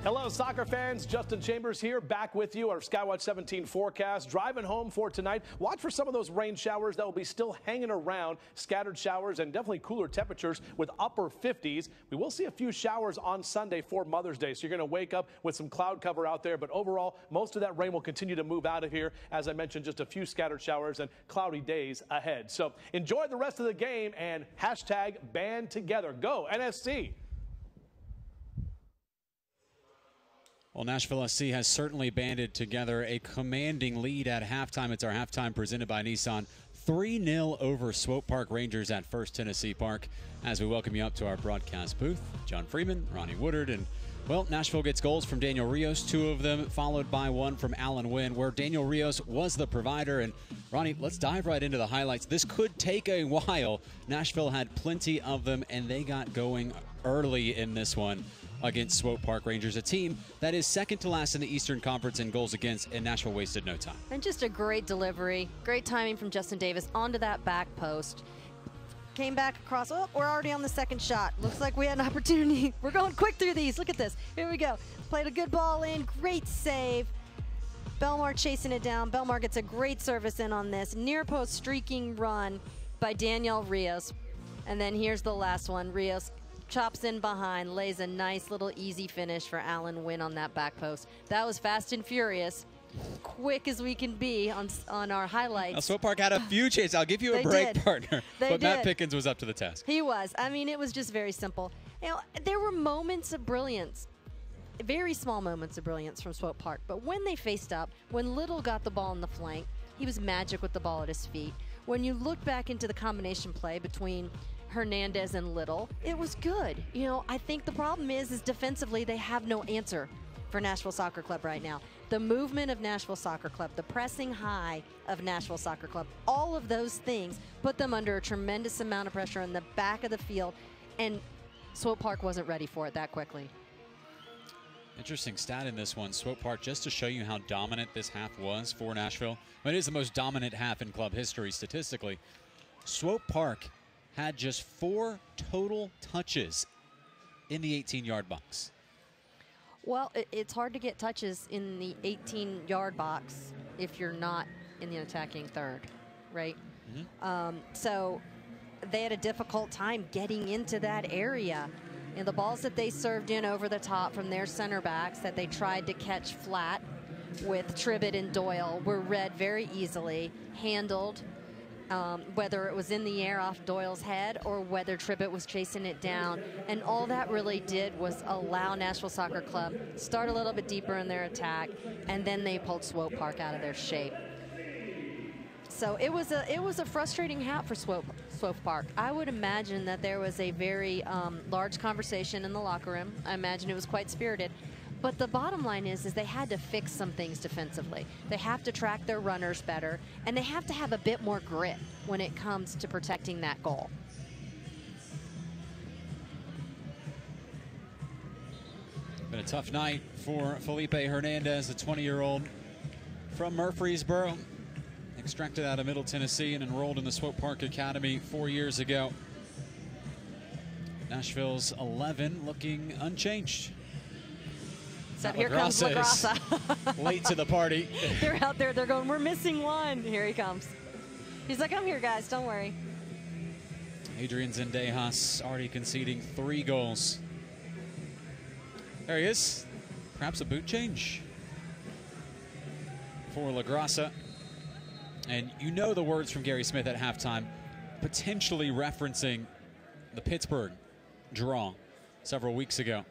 Hello, soccer fans. Justin Chambers here, back with you, our Skywatch 17 forecast. Driving home for tonight, watch for some of those rain showers that will be still hanging around. Scattered showers and definitely cooler temperatures with upper 50s. We will see a few showers on Sunday for Mother's Day, so you're going to wake up with some cloud cover out there. But overall, most of that rain will continue to move out of here. As I mentioned, just a few scattered showers and cloudy days ahead. So enjoy the rest of the game and hashtag band together. Go NSC. Well, Nashville SC has certainly banded together a commanding lead at halftime. It's our halftime presented by Nissan. 3-0 over Swope Park Rangers at First Tennessee Park. As we welcome you up to our broadcast booth, John Freeman, Ronnie Woodard, and, well, Nashville gets goals from Daniel Rios, 2 of them, followed by 1 from Alan Wynn, where Daniel Rios was the provider. And, Ronnie, let's dive right into the highlights. This could take a while. Nashville had plenty of them, and they got going early in this one against Swope Park Rangers, a team that is second to last in the Eastern Conference in goals against, and Nashville wasted no time. And just a great delivery, great timing from Justin Davis onto that back post. Came back across, oh, we're already on the second shot. Looks like we had an opportunity. We're going quick through these. Look at this. Here we go. Played a good ball in, great save. Belmar chasing it down. Belmar gets a great service in on this. Near post streaking run by Daniel Rios. And then here's the last one. Rios chops in behind, lays a nice little easy finish for Alan Wynn on that back post. That was fast and furious. quick as we can be on our highlights. Now, Swope Park had a few chances. I'll give you a break, partner. But Matt Pickens was up to the task. He was. I mean, it was just very simple. You know, there were moments of brilliance, very small moments of brilliance from Swope Park. But when they faced up, when Little got the ball in the flank, he was magic with the ball at his feet. When you look back into the combination play between Hernandez and Little, it was good. You know, I think the problem is defensively they have no answer for Nashville Soccer Club right now. The movement of Nashville Soccer Club, the pressing high of Nashville Soccer Club, all of those things put them under a tremendous amount of pressure in the back of the field, and Swope Park wasn't ready for it that quickly. Interesting stat in this one, Swope Park, just to show you how dominant this half was for Nashville. It is the most dominant half in club history statistically. Swope Park had just 4 total touches in the 18-yard box. Well, it's hard to get touches in the 18-yard box if you're not in the attacking third, right? So they had a difficult time getting into that area. And the balls that they served in over the top from their center backs that they tried to catch flat with Tribbett and Doyle were read very easily, handled, whether it was in the air off Doyle's head or whether Tribbett was chasing it down. And all that really did was allow Nashville Soccer Club start a little bit deeper in their attack, and then they pulled Swope Park out of their shape. So it was a frustrating half for Swope Park. I would imagine that there was a very large conversation in the locker room. I imagine it was quite spirited. But the bottom line is they had to fix some things defensively. They have to track their runners better, and they have to have a bit more grit when it comes to protecting that goal. Been a tough night for Felipe Hernandez, the 20-year-old from Murfreesboro. Extracted out of Middle Tennessee and enrolled in the Swope Park Academy 4 years ago. Nashville's 11 looking unchanged. So here comes LaGrassa. Late to the party. They're out there, they're going, we're missing one. Here he comes. He's like, I'm here, guys, don't worry. Adrian Zendejas already conceding 3 goals. There he is. Perhaps a boot change for LaGrassa. And you know the words from Gary Smith at halftime, potentially referencing the Pittsburgh draw several weeks ago,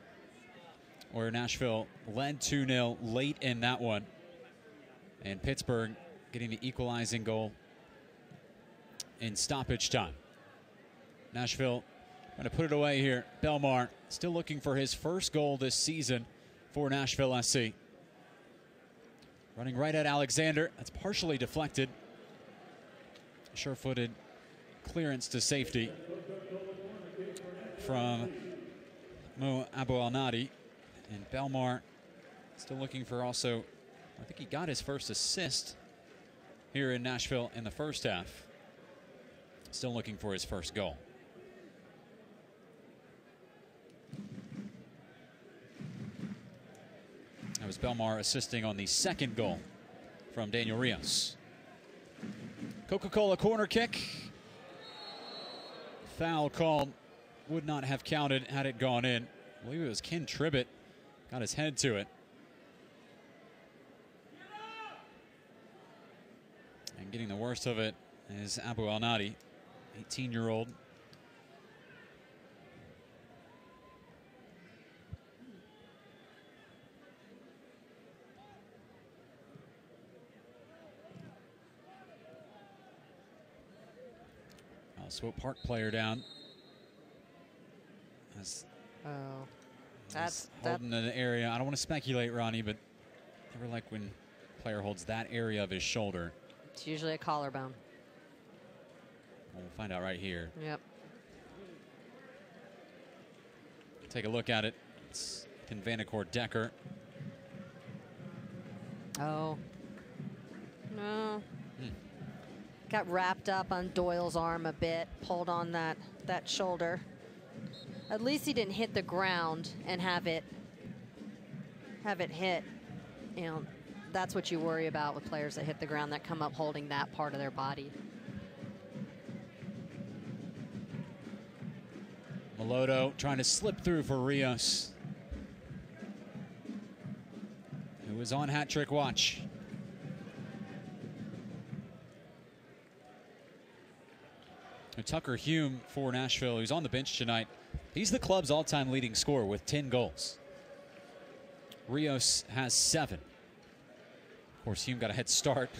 where Nashville led 2-0 late in that one, and Pittsburgh getting the equalizing goal in stoppage time. Nashville trying to put it away here. Belmar still looking for his first goal this season for Nashville SC. Running right at Alexander. That's partially deflected. Sure-footed clearance to safety from Mo Abu Al-Nadi. And Belmar still looking for also, I think he got his first assist here in Nashville in the first half. Still looking for his first goal. That was Belmar assisting on the second goal from Daniel Rios. Coca-Cola corner kick. Foul called. Would not have counted had it gone in. I believe it was Ken Tribbett. Got his head to it. And getting the worst of it is Abu Al-Nadi, 18-year-old. Swope Park player down. That's holding an area. I don't want to speculate, Ronnie, but never like when a player holds that area of his shoulder. It's usually a collarbone. We'll find out right here. Yep. Take a look at it. It's Vanacore Decker. Oh. No. Got wrapped up on Doyle's arm a bit, pulled on that shoulder. At least he didn't hit the ground and have it hit. You know, that's what you worry about with players that hit the ground, that come up holding that part of their body. Melodo trying to slip through for Rios, who was on hat trick watch. Tucker Hume for Nashville, who's on the bench tonight, he's the club's all-time leading scorer with 10 goals. Rios has 7. Of course, Hume got a head start,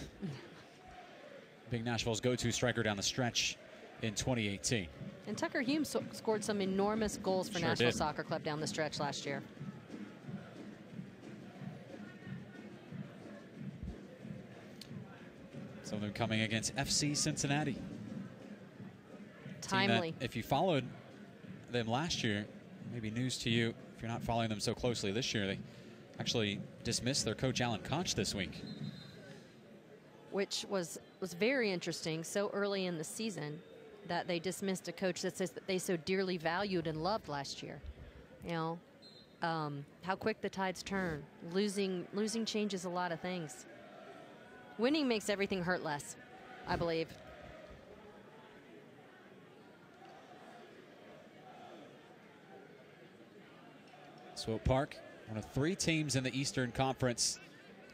being Nashville's go-to striker down the stretch in 2018. And Tucker Hume scored some enormous goals for Nashville Soccer Club down the stretch last year. Some of them coming against FC Cincinnati. Timely. If you followed them last year, maybe news to you if you're not following them so closely this year, they actually dismissed their coach Alan Koch this week. Which was very interesting so early in the season that they dismissed a coach that says that they so dearly valued and loved last year. You know, how quick the tides turn. Losing changes a lot of things. Winning makes everything hurt less, I believe. Swope Park, one of 3 teams in the Eastern Conference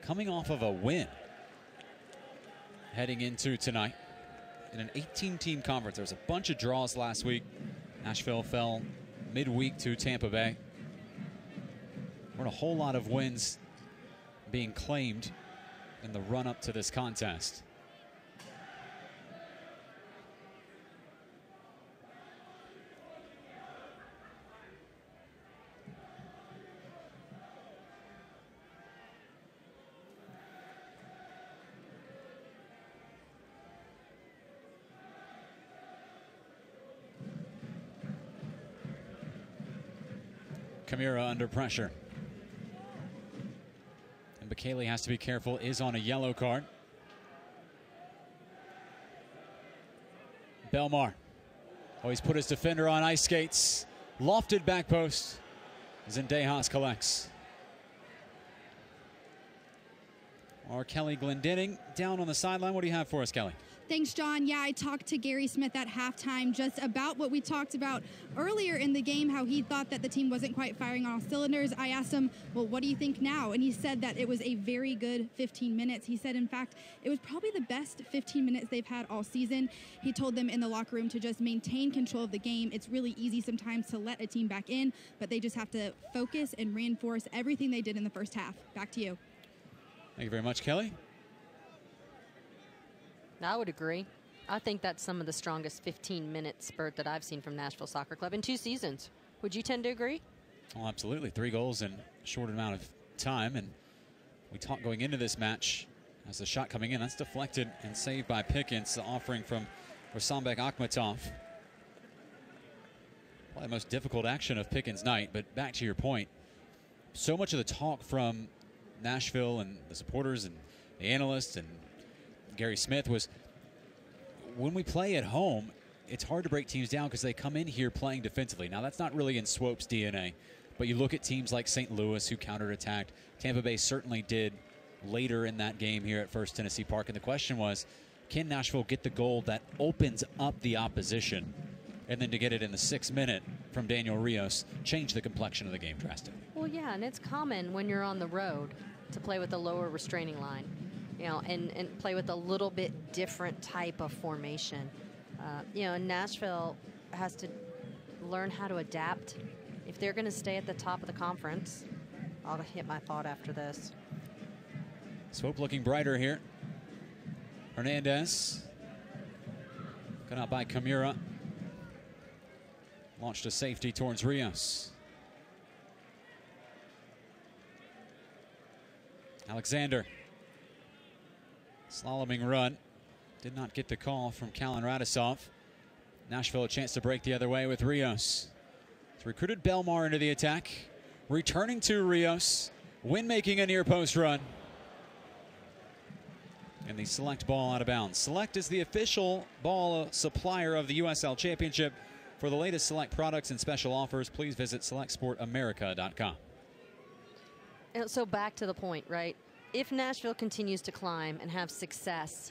coming off of a win heading into tonight. In an 18-team conference, there was a bunch of draws last week. Nashville fell midweek to Tampa Bay. We're in a whole lot of wins being claimed in the run-up to this contest. Kamira under pressure. And Bekele has to be careful, is on a yellow card. Belmar. Oh, he's put his defender on ice skates. Lofted back post. Zendejas collects. Or Kelly Glendenning down on the sideline. What do you have for us, Kelly? Thanks, John. Yeah, I talked to Gary Smith at halftime just about what we talked about earlier in the game, how he thought that the team wasn't quite firing on all cylinders. I asked him, well, what do you think now? And he said that it was a very good 15 minutes. He said, in fact, it was probably the best 15 minutes they've had all season. He told them in the locker room to just maintain control of the game. It's really easy sometimes to let a team back in, but they just have to focus and reinforce everything they did in the first half. Back to you. Thank you very much, Kelly. I would agree. I think that's some of the strongest 15-minute spurt that I've seen from Nashville Soccer Club in 2 seasons. Would you tend to agree? Oh, absolutely. 3 goals in a short amount of time. And we talked going into this match as the shot coming in. That's deflected and saved by Pickens. The offering from Rasambek Akhmatov. Probably the most difficult action of Pickens' night. But back to your point, so much of the talk from Nashville and the supporters and the analysts and Gary Smith was, when we play at home, it's hard to break teams down because they come in here playing defensively. Now, that's not really in Swope's DNA, but you look at teams like St. Louis who counterattacked. Tampa Bay certainly did later in that game here at First Tennessee Park, and the question was, can Nashville get the goal that opens up the opposition? And then to get it in the 6th minute from Daniel Rios, change the complexion of the game drastically. Well, yeah, and it's common when you're on the road to play with a lower restraining line. You know, and play with a little bit different type of formation. You know, and Nashville has to learn how to adapt. If they're going to stay at the top of the conference, I'll hit my thought after this. Swope looking brighter here. Hernandez. Got out by Kamira. Launched a safety towards Rios. Alexander. Slaloming run. Did not get the call from Kalen Radisov. Nashville a chance to break the other way with Rios. It's recruited Belmar into the attack. Returning to Rios. Win making a near post run. And the Select ball out of bounds. Select is the official ball supplier of the USL Championship. For the latest Select products and special offers, please visit selectsportamerica.com. So back to the point, right? If Nashville continues to climb and have success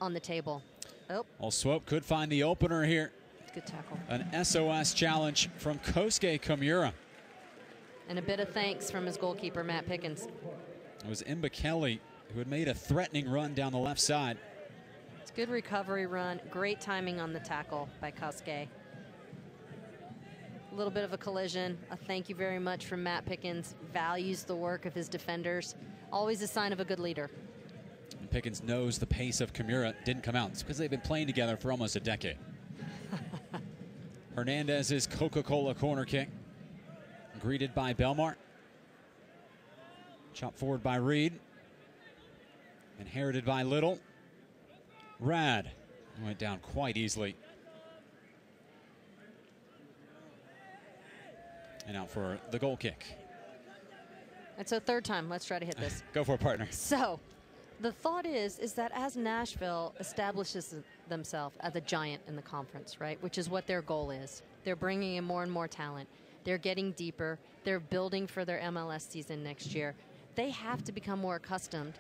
on the table. Oh. Well, Swope could find the opener here. Good tackle. An SOS challenge from Kosuke Kamira. And a bit of thanks from his goalkeeper, Matt Pickens. It was Mbekele who had made a threatening run down the left side. It's a good recovery run. Great timing on the tackle by Koske. A little bit of a collision. A thank you very much from Matt Pickens. Values the work of his defenders. Always a sign of a good leader. And Pickens knows the pace of Kimura didn't come out. It's because they've been playing together for almost a decade. Hernandez's Coca-Cola corner kick. Greeted by Belmar. Chopped forward by Reed. Inherited by Little. Rad went down quite easily. And out for the goal kick. And so third time, let's try to hit this. Go for it, partner. So the thought is that as Nashville establishes themselves as a giant in the conference, right, which is what their goal is, they're bringing in more and more talent. They're getting deeper. They're building for their MLS season next year. They have to become more accustomed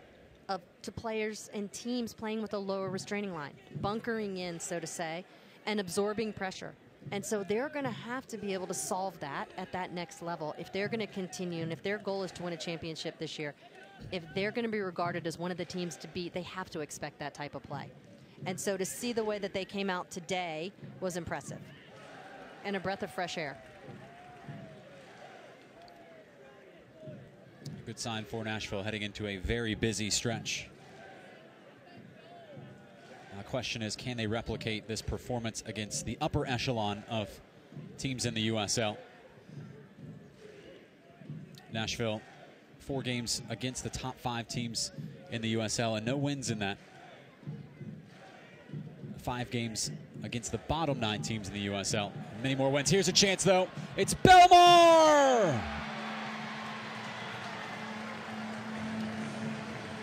to players and teams playing with a lower restraining line, bunkering in, so to say, and absorbing pressure. And so they're going to have to be able to solve that at that next level if they're going to continue, and if their goal is to win a championship this year. If they're going to be regarded as one of the teams to beat, they have to expect that type of play. And so to see the way that they came out today was impressive and a breath of fresh air. Good sign for Nashville heading into a very busy stretch. The question is, can they replicate this performance against the upper echelon of teams in the USL? Nashville, 4 games against the top 5 teams in the USL and no wins in that. 5 games against the bottom 9 teams in the USL. Many more wins. Here's a chance, though. It's Belmar!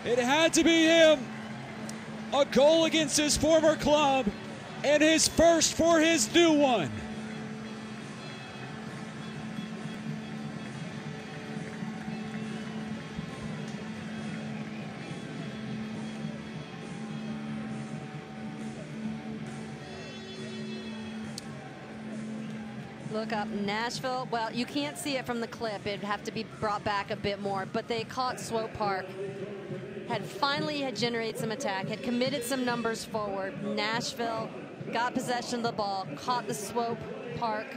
It had to be him. A goal against his former club and his first for his new one. Look up Nashville. Well, you can't see it from the clip. It'd have to be brought back a bit more. But they caught Swope Park. Had generated some attack, had committed some numbers forward. Nashville got possession of the ball, caught the Swope Park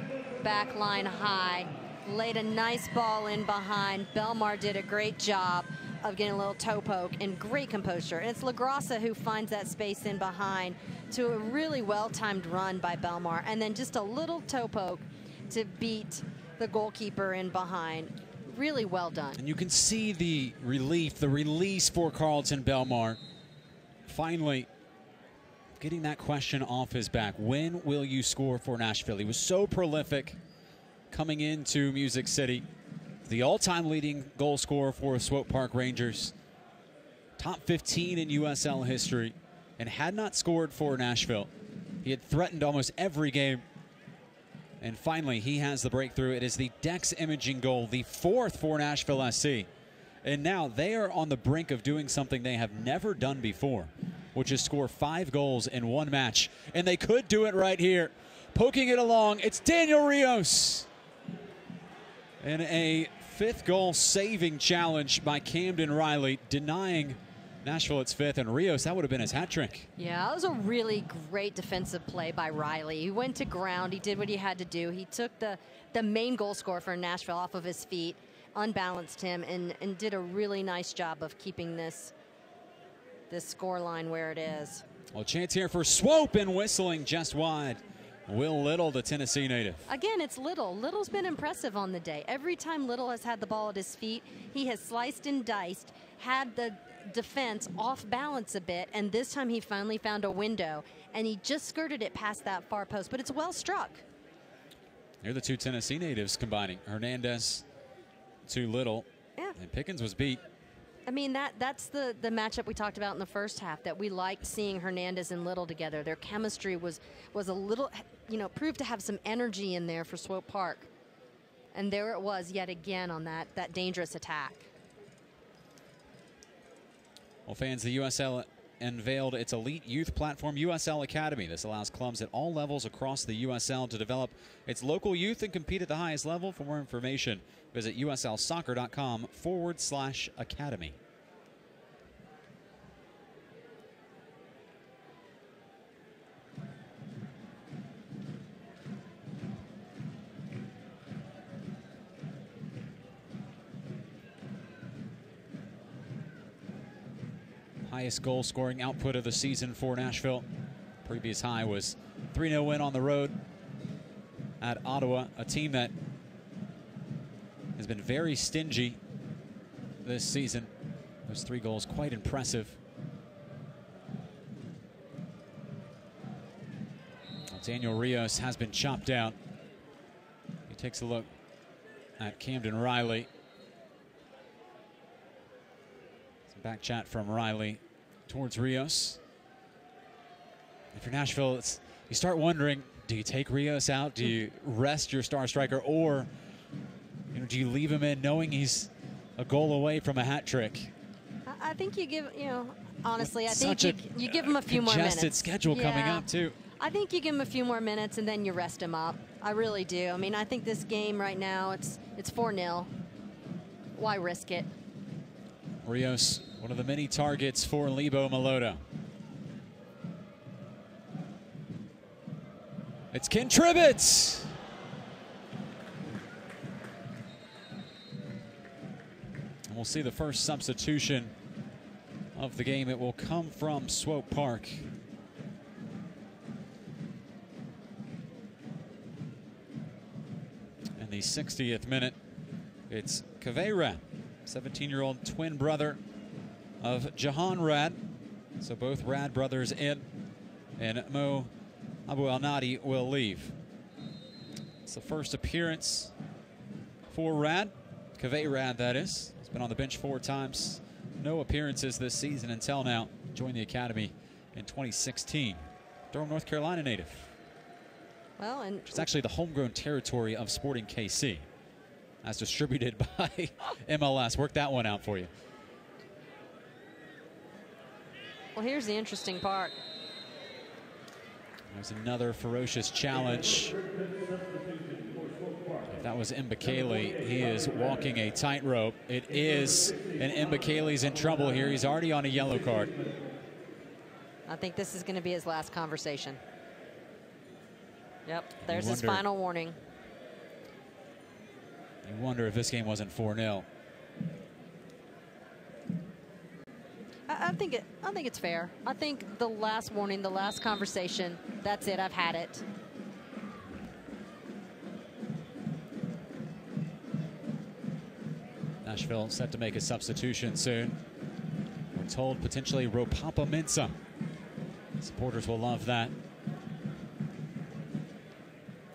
back line high, laid a nice ball in behind. Belmar did a great job of getting a little toe poke and great composure. And it's LaGrassa who finds that space in behind to a really well-timed run by Belmar, and then just a little toe poke to beat the goalkeeper in behind. Really well done. And you can see the relief, the release for Carlton Belmar. Finally getting that question off his back. When will you score for Nashville? He was so prolific coming into Music City. The all-time leading goal scorer for Swope Park Rangers. Top 15 in USL history, and had not scored for Nashville. He had threatened almost every game. And finally, he has the breakthrough. It is the Dex imaging goal, the 4th for Nashville SC. And now they are on the brink of doing something they have never done before, which is score 5 goals in one match. And they could do it right here. Poking it along, it's Daniel Rios. And a 5th goal saving challenge by Camden Riley, denying Nashville its 5th, and Rios, that would have been his hat trick. Yeah, that was a really great defensive play by Riley. He went to ground, he did what he had to do. He took the main goal scorer for Nashville off of his feet, unbalanced him, and did a really nice job of keeping this score line where it is. Well, chance here for Swope, and whistling just wide. Will Little, the Tennessee native. Again, it's Little. Little's been impressive on the day. Every time Little has had the ball at his feet, he has sliced and diced, had the defense off balance a bit, and this time he finally found a window, and he just skirted it past that far post, but it's well struck. Here are the 2 Tennessee natives combining. Hernandez to Little. Yeah. And Pickens was beat. I mean, that's the matchup we talked about in the first half, that we liked seeing Hernandez and Little together. Their chemistry was a little, proved to have some energy in there for Swope Park. And there it was yet again on that dangerous attack. Well, fans, the USL unveiled its elite youth platform, USL Academy. This allows clubs at all levels across the USL to develop its local youth and compete at the highest level. For more information, visit uslsoccer.com/academy. highest goal scoring output of the season for Nashville. Previous high was 3-0 win on the road at Ottawa, a team that has been very stingy this season. Those 3 goals quite impressive. Daniel Rios has been chopped out. He takes a look at Camden Riley. Some back chat from Riley towards Rios. If you're Nashville, you start wondering, do you take Rios out? Do you rest your star striker? Or do you leave him in knowing he's a goal away from a hat trick? I think you give, honestly, I think you give him a few more minutes. Congested schedule coming up, too. I think you give him a few more minutes and then you rest him up. I really do. I mean, I think this game right now, it's 4-0. Why risk it? Rios, one of the many targets for Lebo Malota. It's Kintribitz. And we'll see the first substitution of the game. It will come from Swope Park. In the 60th minute, it's Kaveh Rad, 17-year-old twin brother of Jahan Rad. So both Rad brothers in, and Mo Abu Al-Nadi will leave. It's the first appearance for Rad, Kaveh Rad that is. He's been on the bench 4 times. No appearances this season until now. Joined the academy in 2016. Durham, North Carolina native. Well, and it's actually the homegrown territory of Sporting KC, as distributed by MLS. Work that one out for you. Well, here's the interesting part. There's another ferocious challenge. If that was Mbakele, he is walking a tightrope. It is, and Mbakele's in trouble here. He's already on a yellow card. I think this is going to be his last conversation. Yep, there's his final warning. You wonder if this game wasn't 4-0. I think it's fair. I think the last warning, the last conversation, that's it. I've had it. Nashville set to make a substitution soon. We're told potentially Ropapa Mensah. Supporters will love that.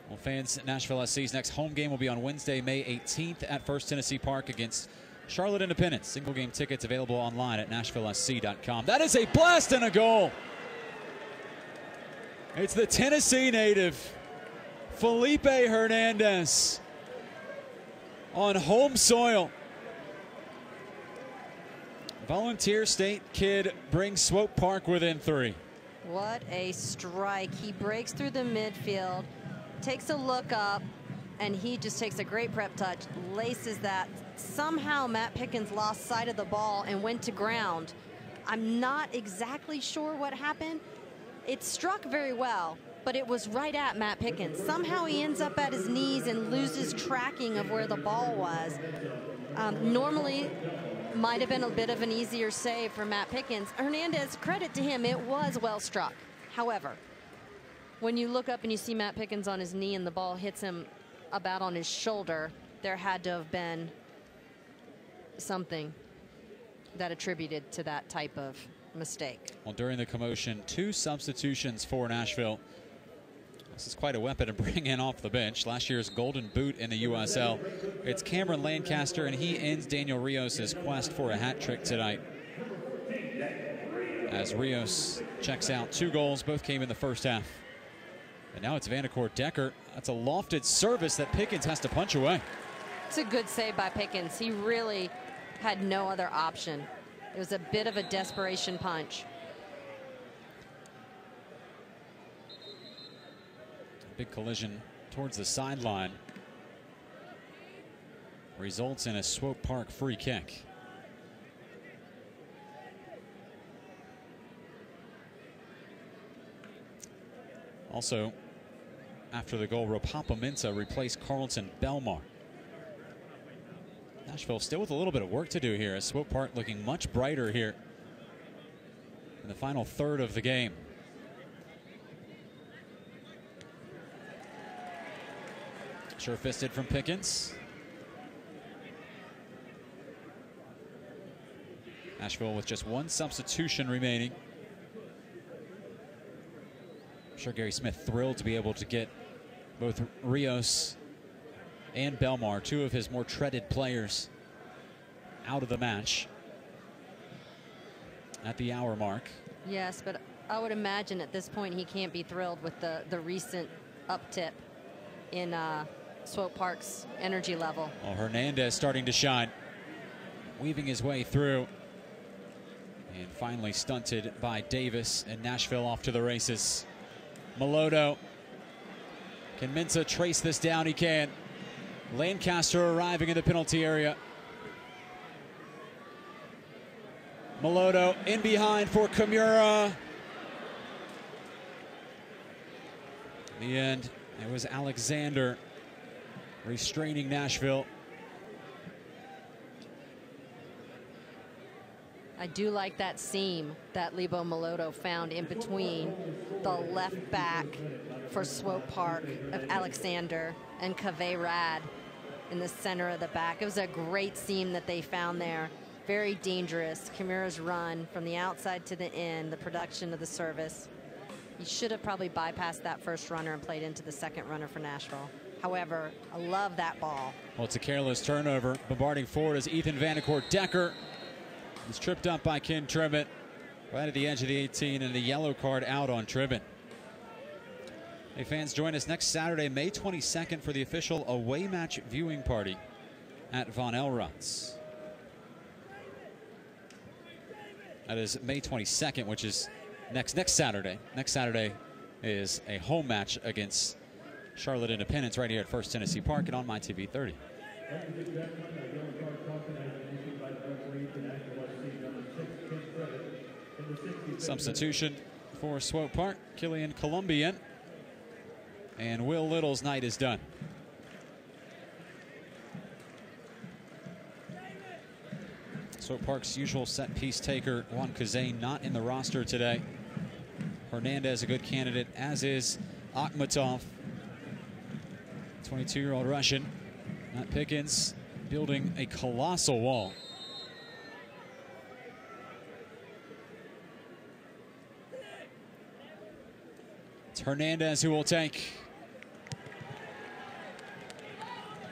Well, fans, Nashville SC's next home game will be on Wednesday, May 18th at First Tennessee Park against Charlotte Independence. Single game tickets available online at NashvilleSC.com. That is a blast and a goal. It's the Tennessee native, Felipe Hernandez, on home soil. Volunteer State kid brings Swope Park within 3. What a strike. He breaks through the midfield, takes a look up, and he just takes a great prep touch, laces that. Somehow Matt Pickens lost sight of the ball and went to ground. I'm not exactly sure what happened. It struck very well, but it was right at Matt Pickens. Somehow he ends up at his knees and loses tracking of where the ball was. Normally, might have been a bit of an easier save for Matt Pickens. Hernandez, credit to him, it was well struck. However, when you look up and you see Matt Pickens on his knee and the ball hits him about on his shoulder, there had to have been something that attributed to that type of mistake. Well, during the commotion, 2 substitutions for Nashville. This is quite a weapon to bring in off the bench. Last year's Golden Boot in the USL. It's Cameron Lancaster, and he ends Daniel Rios' quest for a hat trick tonight. As Rios checks out 2 goals, both came in the first half. And now it's Vandercourt Decker. That's a lofted service that Pickens has to punch away. It's a good save by Pickens. He really had no other option. It was a bit of a desperation punch. Big collision towards the sideline results in a Swope Park free kick. Also, after the goal, Ropapa Mensah replaced Carlton Belmar. Nashville still with a little bit of work to do here, as Swope Park looking much brighter here in the final third of the game. Sure-fisted from Pickens. Nashville with just one substitution remaining. I'm sure Gary Smith thrilled to be able to get both Rios and Belmar, two of his more treaded players, out of the match at the hour mark. Yes, but I would imagine at this point he can't be thrilled with the recent uptip in Swope Park's energy level. Well, Hernandez starting to shine, weaving his way through, and finally stunted by Davis, and Nashville off to the races. Melodo. Can Mensah trace this down? He can. Lancaster arriving in the penalty area. Melodo in behind for Kimura. In the end, it was Alexander restraining Nashville. I do like that seam that Lebo Melodo found in between the left back for Swope Park of Alexander and Cave Rad in the center of the back. It was a great seam that they found there. Very dangerous. Kimura's run from the outside to the end, the production of the service. He should have probably bypassed that first runner and played into the second runner for Nashville. However, I love that ball. Well, it's a careless turnover. Bombarding forward is Ethan Vandercourt Decker. He's tripped up by Ken Tribbett right at the edge of the 18, and the yellow card out on Tribbett. Hey, fans, join us next Saturday, May 22nd, for the official away match viewing party at Von Elrot's. That is May 22nd, which is next Saturday. Next Saturday is a home match against Charlotte Independence right here at First Tennessee Park and on MyTV 30. Substitution for Swope Park, Killian Colombian. And Will Little's night is done. Swope Park's usual set-piece taker, Juan Kazane, not in the roster today. Hernandez, a good candidate, as is Akhmatov, 22-year-old Russian. Matt Pickens building a colossal wall. It's Hernandez who will take.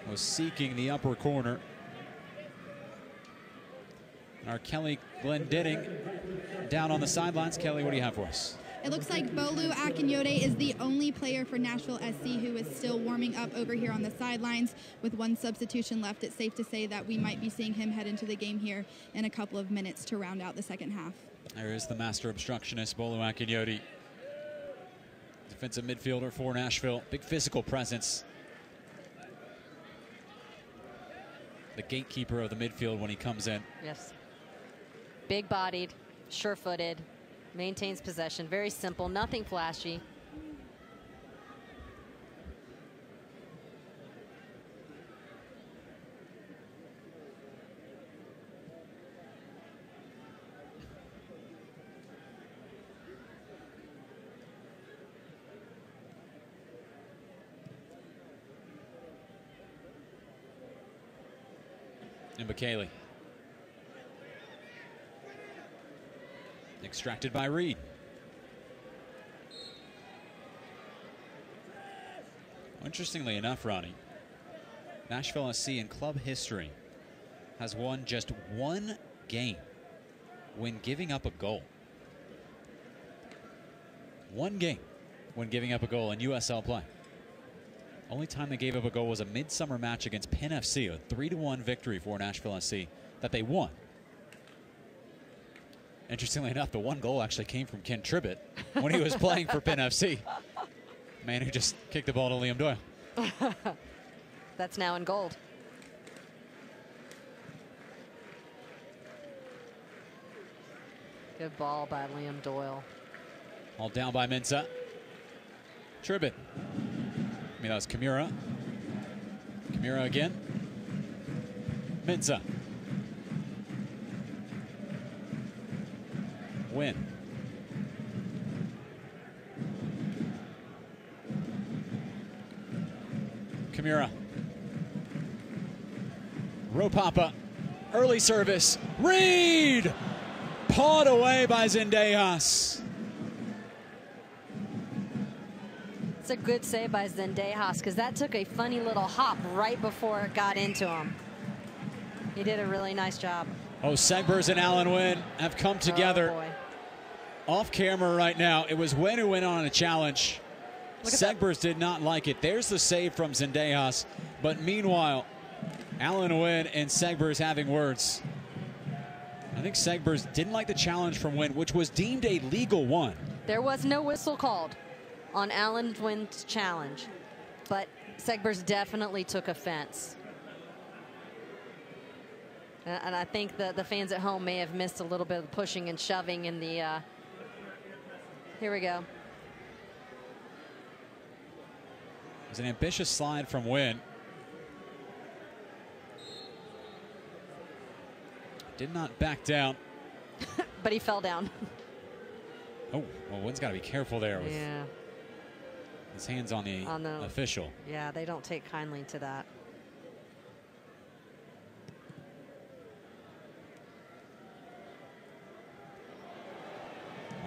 Was seeking the upper corner. And our Kelly Glendenning down on the sidelines. Kelly, what do you have for us? It looks like Bolu Akinyode is the only player for Nashville SC who is still warming up over here on the sidelines. With one substitution left, it's safe to say that we might be seeing him head into the game here in a couple of minutes to round out the second half. There is the master obstructionist, Bolu Akinyode. Defensive midfielder for Nashville. Big physical presence. The gatekeeper of the midfield when he comes in. Yes. Big-bodied, sure-footed, maintains possession. Very simple, nothing flashy. And Bekele. Extracted by Reed. Interestingly enough, Ronnie, Nashville SC in club history has won just one game when giving up a goal. One game when giving up a goal in USL play. Only time they gave up a goal was a midsummer match against Penn FC, a 3-1 victory for Nashville SC that they won. Interestingly enough, the one goal actually came from Ken Tribbett when he was playing for Penn FC. Man who just kicked the ball to Liam Doyle. That's now in gold. Good ball by Liam Doyle. All down by Mensah. Tribbett. I mean, that was Kimura. Kimura again. Mensah. Win. Kimura. Ropapa. Early service. Reed! Pawed away by Zendejas. It's a good save by Zendejas because that took a funny little hop right before it got into him. He did a really nice job. Oh, Segbers and Alan Wynn have come together. Oh, boy. Off camera right now. It was Wynn who went on a challenge. Segbers did not like it. There's the save from Zendejas. But meanwhile, Alan Wynn and Segbers having words. I think Segbers didn't like the challenge from Wynn, which was deemed a legal one. There was no whistle called on Alan Wynn's challenge, but Segbers definitely took offense. And I think the fans at home may have missed a little bit of pushing and shoving in the... here we go. It was an ambitious slide from Wynn. Did not back down. But he fell down. Oh, well, Wynn's got to be careful there with his hands on the official. Yeah, they don't take kindly to that.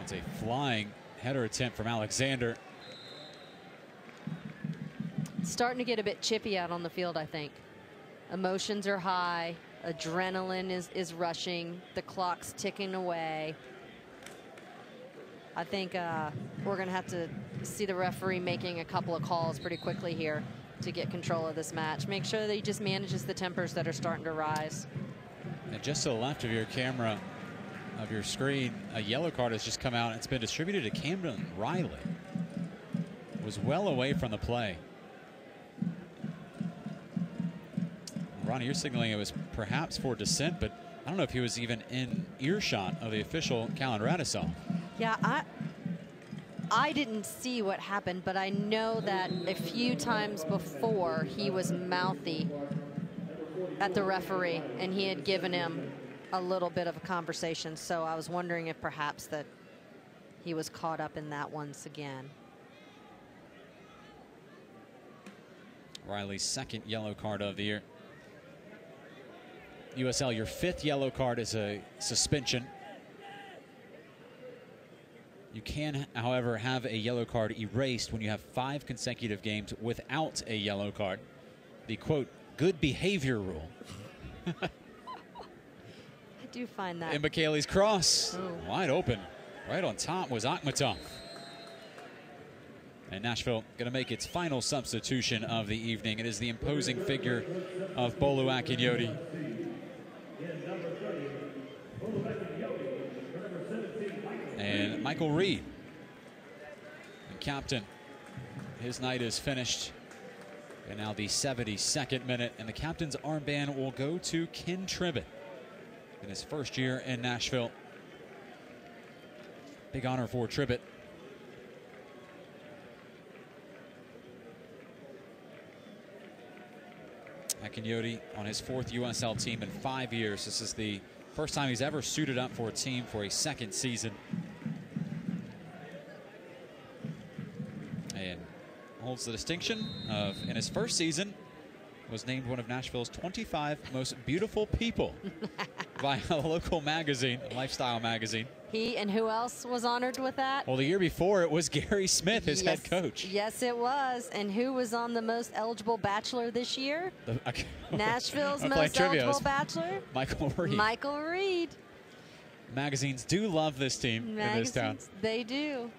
It's a flying header attempt from Alexander. It's starting to get a bit chippy out on the field, I think. Emotions are high. Adrenaline is rushing. The clock's ticking away. I think we're going to have to see the referee making a couple of calls pretty quickly here to get control of this match. Make sure that he just manages the tempers that are starting to rise. And just to the left of your camera, of your screen, a yellow card has just come out. It's been distributed to Camden Riley. Was well away from the play. Ronnie, you're signaling it was perhaps for dissent, but I don't know if he was even in earshot of the official, Callan Radisov. Yeah, I didn't see what happened, but I know that a few times before he was mouthy at the referee, and he had given him a little bit of a conversation. So I was wondering if perhaps that he was caught up in that once again. Riley's second yellow card of the year. USL, your fifth yellow card is a suspension. You can, however, have a yellow card erased when you have 5 consecutive games without a yellow card. The, quote, good behavior rule. I do find that. And McKaylee's cross, Ooh. wide open. Right on top was Akhmatov. And Nashville going to make its final substitution of the evening. It is the imposing figure of Bolu Akinyoti. And Michael Reed, the captain. His night is finished. And now the 72nd minute. And the captain's armband will go to Ken Tribbett in his first year in Nashville. Big honor for Tribbett. Akinyoti on his 4th USL team in 5 years. This is the first time he's ever suited up for a team for a second season. And holds the distinction of, in his first season, was named one of Nashville's 25 most beautiful people by a local magazine, a lifestyle magazine. He and who else was honored with that? Well, the year before, it was Gary Smith, his head coach. Yes, it was. And who was on the most eligible bachelor this year? Nashville's most eligible bachelor? Michael Reed. Michael Reed. Magazines do love this team in this town. They do.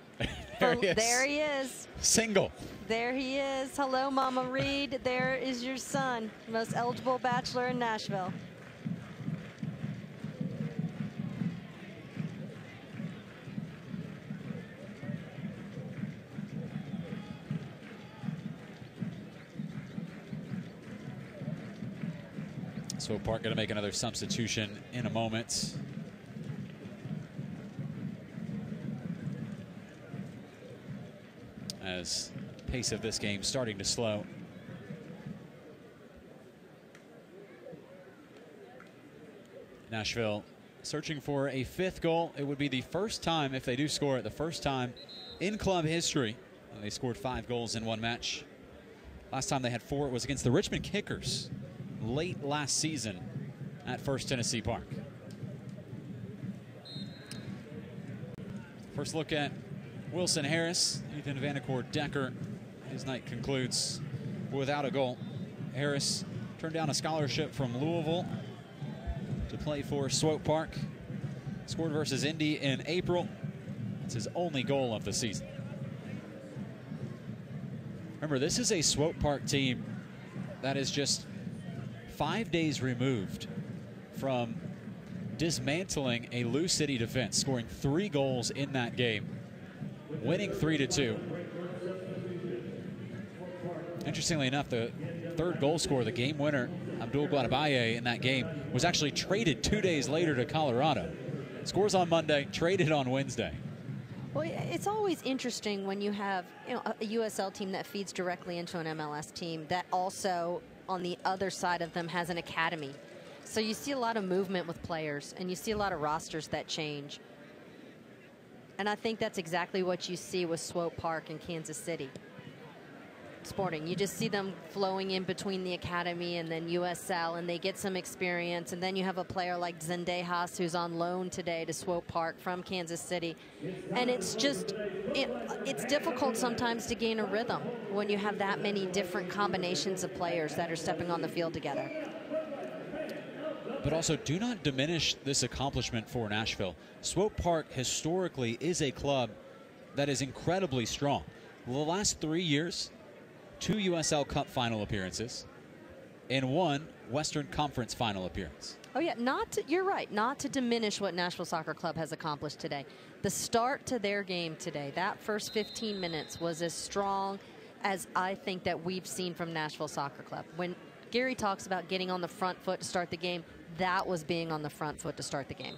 There he is. Single. There he is. Hello, Mama Reed. There is your son, most eligible bachelor in Nashville. Swope Park going to make another substitution in a moment. As the pace of this game starting to slow. Nashville searching for a 5th goal. It would be the first time, if they do score it, the first time in club history. They scored 5 goals in one match. Last time they had 4 was against the Richmond Kickers late last season at First Tennessee Park. First look at Wilson Harris. Ethan Vandercourt-Decker. His night concludes without a goal. Harris turned down a scholarship from Louisville to play for Swope Park. Scored versus Indy in April. It's his only goal of the season. Remember, this is a Swope Park team that is just 5 days removed from dismantling a Lou City defense, scoring 3 goals in that game, winning 3-2. Interestingly enough, the third goal scorer, the game winner, Abdul Guadabaye, in that game was actually traded 2 days later to Colorado. Scores on Monday, traded on Wednesday. Well, it's always interesting when you have a USL team that feeds directly into an MLS team that also, on the other side of them, has an academy. So you see a lot of movement with players, and you see a lot of rosters that change. And I think that's exactly what you see with Swope Park in Kansas City Sporting. You just see them flowing in between the academy and then USL, and they get some experience. And then you have a player like Zendejas, who's on loan today to Swope Park from Kansas City. And it's just, it's difficult sometimes to gain a rhythm when you have that many different combinations of players that are stepping on the field together. But also, do not diminish this accomplishment for Nashville. Swope Park historically is a club that is incredibly strong. The last 3 years, 2 USL Cup final appearances and 1 Western Conference final appearance. Oh yeah, you're right, not to diminish what Nashville Soccer Club has accomplished today. The start to their game today, that first 15 minutes was as strong as I think that we've seen from Nashville Soccer Club. When Gary talks about getting on the front foot to start the game, that was being on the front foot to start the game.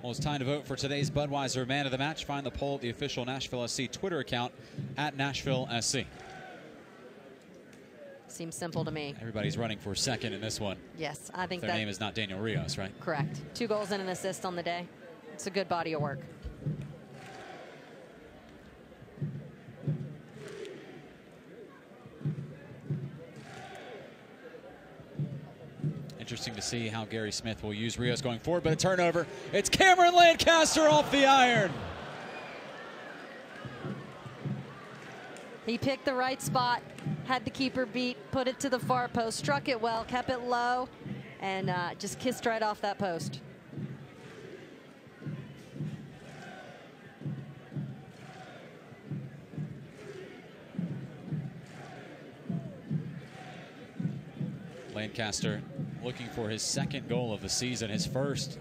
Well, it's time to vote for today's Budweiser Man of the Match. Find the poll at the official Nashville SC Twitter account at Nashville SC. Seems simple to me. Everybody's running for second in this one. Yes, I think their name is not Daniel Rios, right? Correct. 2 goals and an assist on the day. It's a good body of work. Interesting to see how Gary Smith will use Rios going forward, but a turnover. It's Cameron Lancaster off the iron. He picked the right spot, had the keeper beat, put it to the far post, struck it well, kept it low, and just kissed right off that post. Lancaster looking for his 2nd goal of the season. His first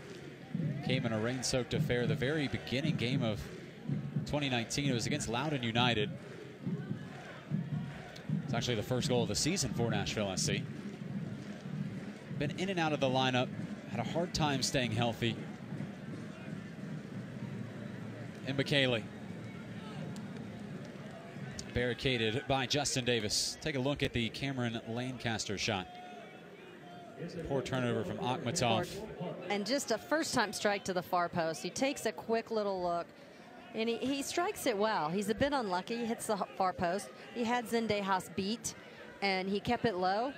came in a rain-soaked affair the very beginning game of 2019. It was against Loudoun United. It's actually the first goal of the season for Nashville SC. Been in and out of the lineup, had a hard time staying healthy. And McKaylee barricaded by Justin Davis. Take a look at the Cameron Lancaster shot. Poor turnover from Akhmatov. And just a first-time strike to the far post. He takes a quick little look, and he strikes it well. He's a bit unlucky. He hits the far post. He had Zendejas beat, and he kept it low.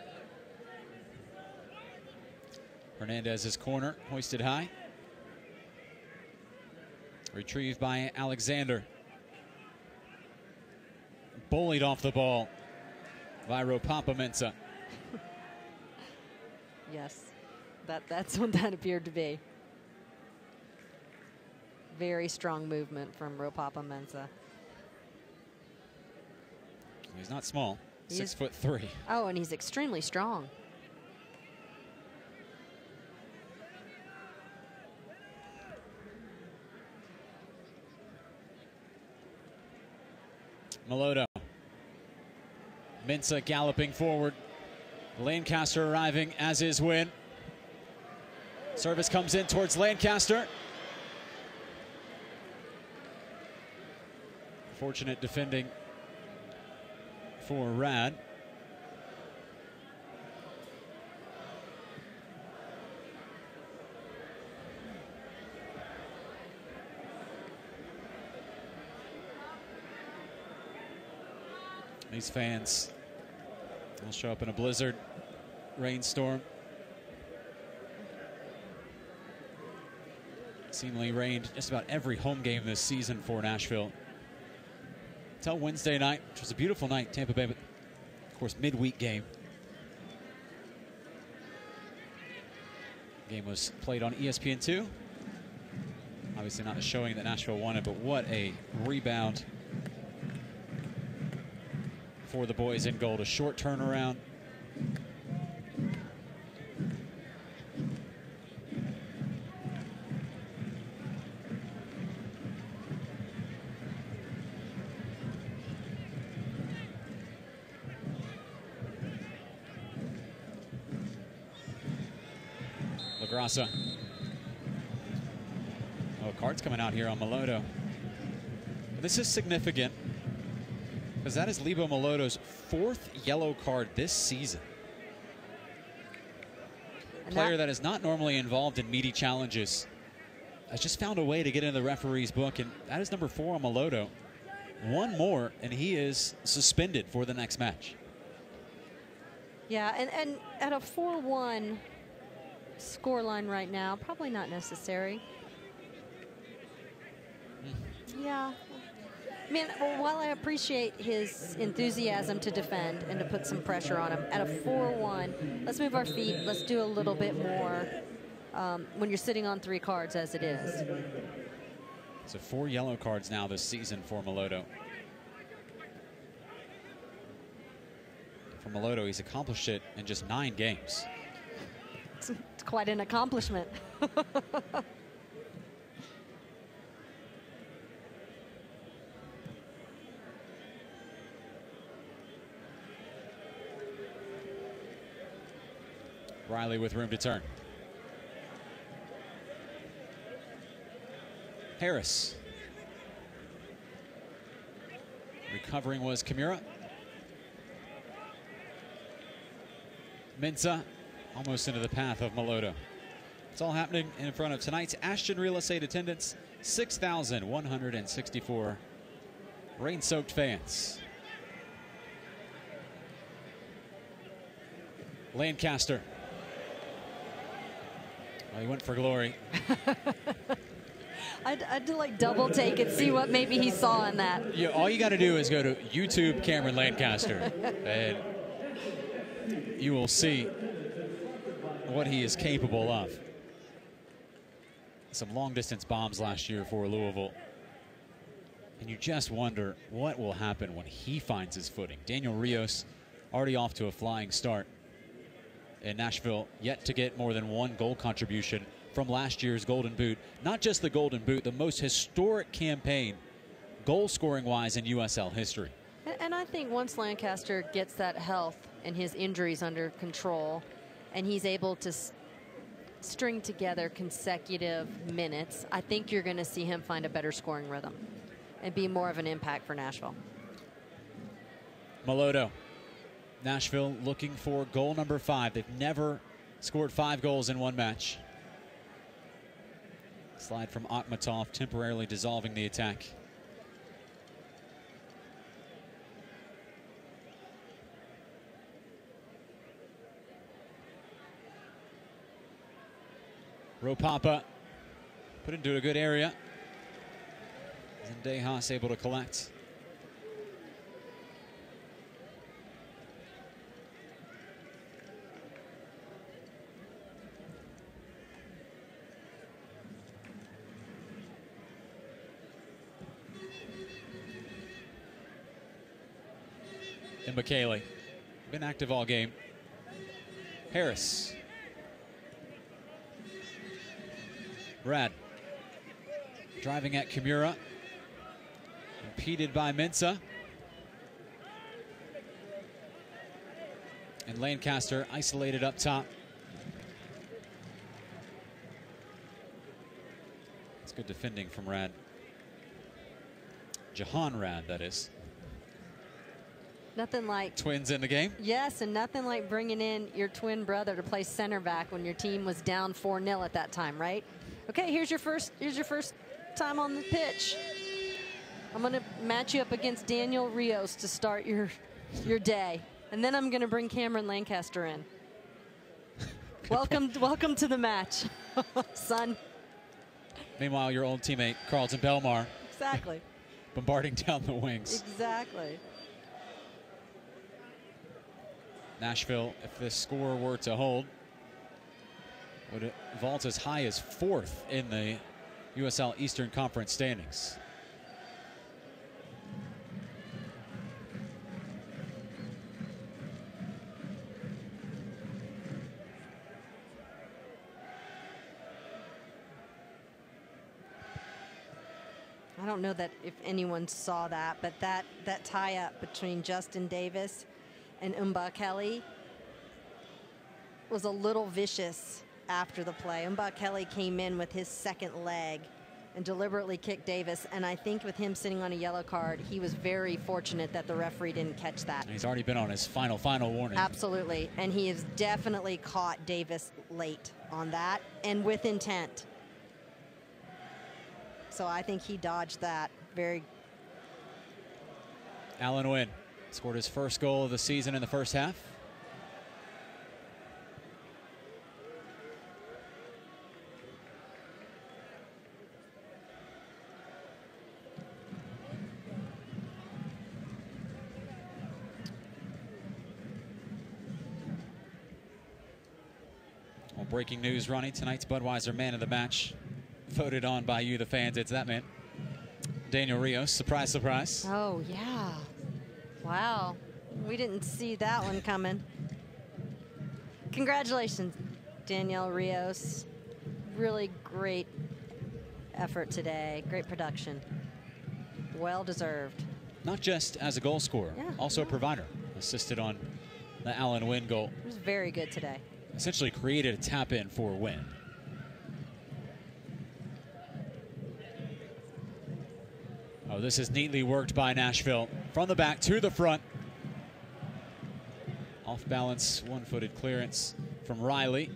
Hernandez's corner, hoisted high. Retrieved by Alexander. Bullied off the ball by Ropapa-Mensah. Yes, that's what that appeared to be. Very strong movement from Ropapa-Mensah. He's not small, 6'3". Oh, and he's extremely strong. Melodo. Mensah galloping forward. Lancaster arriving as is Wynn. Service comes in towards Lancaster. Fortunate defending for Rad. These fans will show up in a blizzard, rainstorm. Seemingly rained just about every home game this season for Nashville. Until Wednesday night, which was a beautiful night, Tampa Bay, but of course midweek game. Game was played on ESPN2. Obviously not the showing that Nashville wanted, but what a rebound for the boys in gold. A short turnaround. LaGrassa. Oh, cards coming out here on Meloto. This is significant because that is Lebo Meloto's 4th yellow card this season. A player that is not normally involved in meaty challenges has just found a way to get into the referee's book, and that is number 4 on Meloto. One more, and he is suspended for the next match. Yeah, and at a 4-1 scoreline right now, probably not necessary. Yeah. I mean, while I appreciate his enthusiasm to defend and to put some pressure on him, at a 4-1, let's move our feet. Let's do a little bit more when you're sitting on 3 cards as it is. So 4 yellow cards now this season for Meloto. For Meloto, he's accomplished it in just 9 games. It's quite an accomplishment. Riley with room to turn. Harris. Recovering was Kimura. Mensah almost into the path of Meloto. It's all happening in front of tonight's Ashton Real Estate attendance, 6,164 rain-soaked fans. Lancaster. Well, he went for glory. I'd do like double take and see what maybe he saw in that. Yeah, all you got to do is go to YouTube Cameron Lancaster, and you will see what he is capable of. Some long-distance bombs last year for Louisville. And you just wonder what will happen when he finds his footing. Daniel Rios already off to a flying start. And Nashville yet to get more than 1 goal contribution from last year's Golden Boot. Not just the Golden Boot, the most historic campaign goal-scoring-wise in USL history. And I think once Lancaster gets that health and his injuries under control, and he's able to string together consecutive minutes, I think you're going to see him find a better scoring rhythm and be more of an impact for Nashville. Meloto. Nashville looking for goal number 5. They've never scored 5 goals in one match. Slide from Akhmatov, temporarily dissolving the attack. Ropapa put into a good area. Zendejas able to collect. And McKaylee, been active all game. Harris. Rad. Driving at Kimura. Impeded by Mensah. And Lancaster isolated up top. It's good defending from Rad. Jahan Rad, that is. Nothing like twins in the game. Yes, and nothing like bringing in your twin brother to play center back when your team was down 4-0 at that time, right? Okay, here's your first time on the pitch. I'm going to match you up against Daniel Rios to start your your day. And then I'm going to bring Cameron Lancaster in. Welcome to the match, son. Meanwhile, your old teammate, Carlton Belmar. Exactly. Bombarding down the wings. Exactly. Nashville, if this score were to hold, would vault as high as 4th in the USL Eastern Conference standings. I don't know that if anyone saw that, but that tie-up between Justin Davis and Umba Kelly was a little vicious after the play. Umba Kelly came in with his second leg and deliberately kicked Davis, and I think with him sitting on a yellow card, he was very fortunate that the referee didn't catch that. He's already been on his final warning. Absolutely, and he has definitely caught Davis late on that and with intent. So I think he dodged that very. Alan Wynn scored his first goal of the season in the first half. Well, breaking news, Ronnie. Tonight's Budweiser Man of the Match, voted on by you, the fans. It's that man, Daniel Rios. Surprise, surprise. Oh, yeah. Wow. We didn't see that one coming. Congratulations, Daniel Rios. Really great effort today. Great production. Well deserved. Not just as a goal scorer, also a provider. Assisted on the Alan Wynn goal. It was very good today. Essentially created a tap-in for Wynn. Oh, this is neatly worked by Nashville. From the back to the front. Off balance, one-footed clearance from Riley.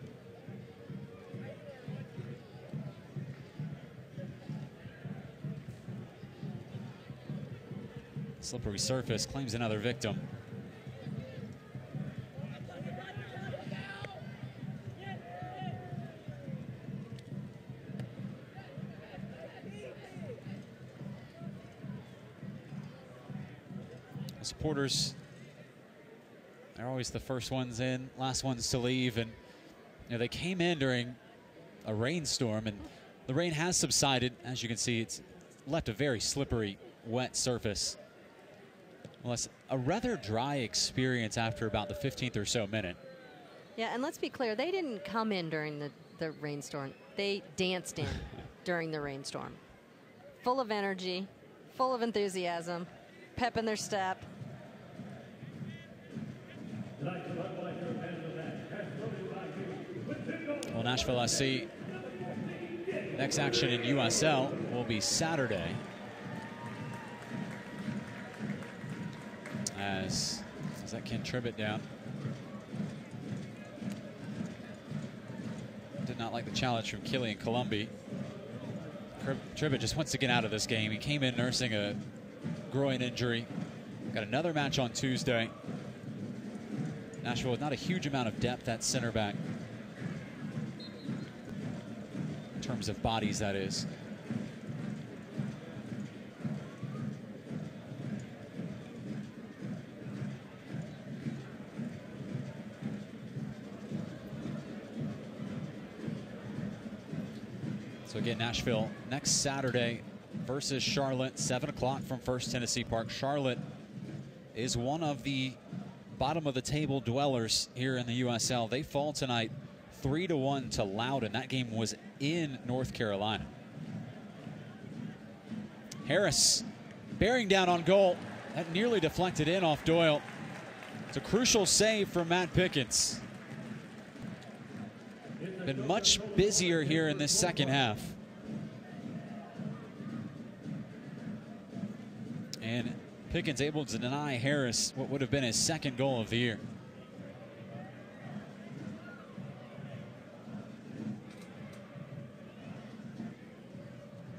Slippery surface, claims another victim. Supporters, they're always the first ones in, last ones to leave, and they came in during a rainstorm, and the rain has subsided. As you can see, it's left a very slippery, wet surface. Well, it's a rather dry experience after about the 15th or so minute. Yeah, and let's be clear, they didn't come in during the rainstorm. They danced in during the rainstorm. Full of energy, full of enthusiasm, pep in their step. Well, Nashville SC, next action in USL will be Saturday. As that Ken Tribbett down. Did not like the challenge from Killian Columbi. Tribbett just wants to get out of this game. He came in nursing a groin injury. Got another match on Tuesday. Nashville with not a huge amount of depth at center back. In terms of bodies, that is. So again, Nashville next Saturday versus Charlotte, 7 o'clock from First Tennessee Park. Charlotte is one of the bottom of the table dwellers here in the USL. They fall tonight 3-1 to Loudoun. That game was in North Carolina. Harris bearing down on goal. That nearly deflected in off Doyle. It's a crucial save from Matt Pickens. Been much busier here in this second half. And Pickens able to deny Harris what would have been his second goal of the year.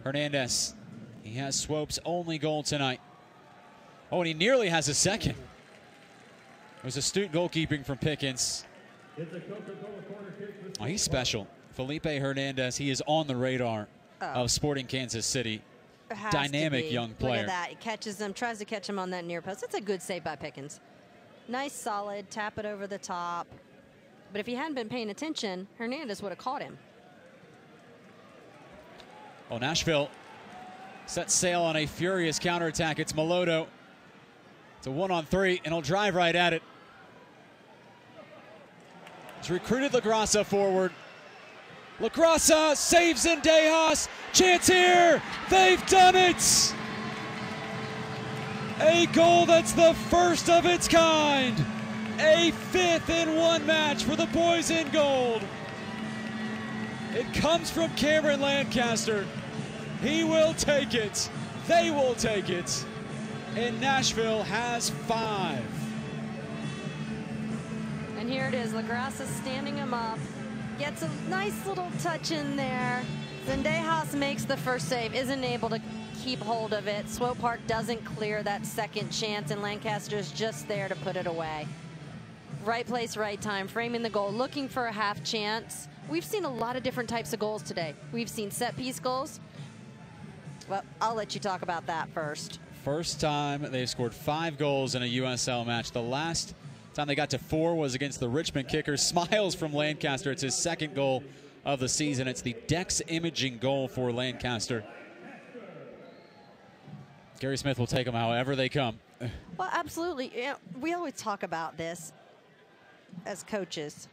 Hernandez, he has Swope's only goal tonight. Oh, and he nearly has a second. It was astute goalkeeping from Pickens. Oh, he's special. Felipe Hernandez, he is on the radar of Sporting Kansas City. Dynamic young player. Look at that. He catches him, tries to catch him on that near post. That's a good save by Pickens. Nice, solid, tap it over the top. But if he hadn't been paying attention, Hernandez would have caught him. Well, Nashville sets sail on a furious counterattack. It's Melodo. It's a 1-on-3, and he'll drive right at it. He's recruited LaGrassa forward. LaGrassa saves Zendejas. Chance here. They've done it. A goal that's the first of its kind. A 5th in one match for the boys in gold. It comes from Cameron Lancaster. He will take it. They will take it. And Nashville has 5. And here it is. LaGrassa standing him up. Gets a nice little touch in there. Zendejas makes the first save. Isn't able to keep hold of it. Swope Park doesn't clear that second chance, and Lancaster's just there to put it away. Right place, right time, framing the goal, looking for a half chance. We've seen a lot of different types of goals today. We've seen set piece goals. Well, I'll let you talk about that first. First time they've scored 5 goals in a USL match. The last time they got to 4 was against the Richmond Kickers. Smiles from Lancaster. It's his 2nd goal of the season. It's the Dex imaging goal for Lancaster. Gary Smith will take them however they come. Well, absolutely. You know, we always talk about this as coaches.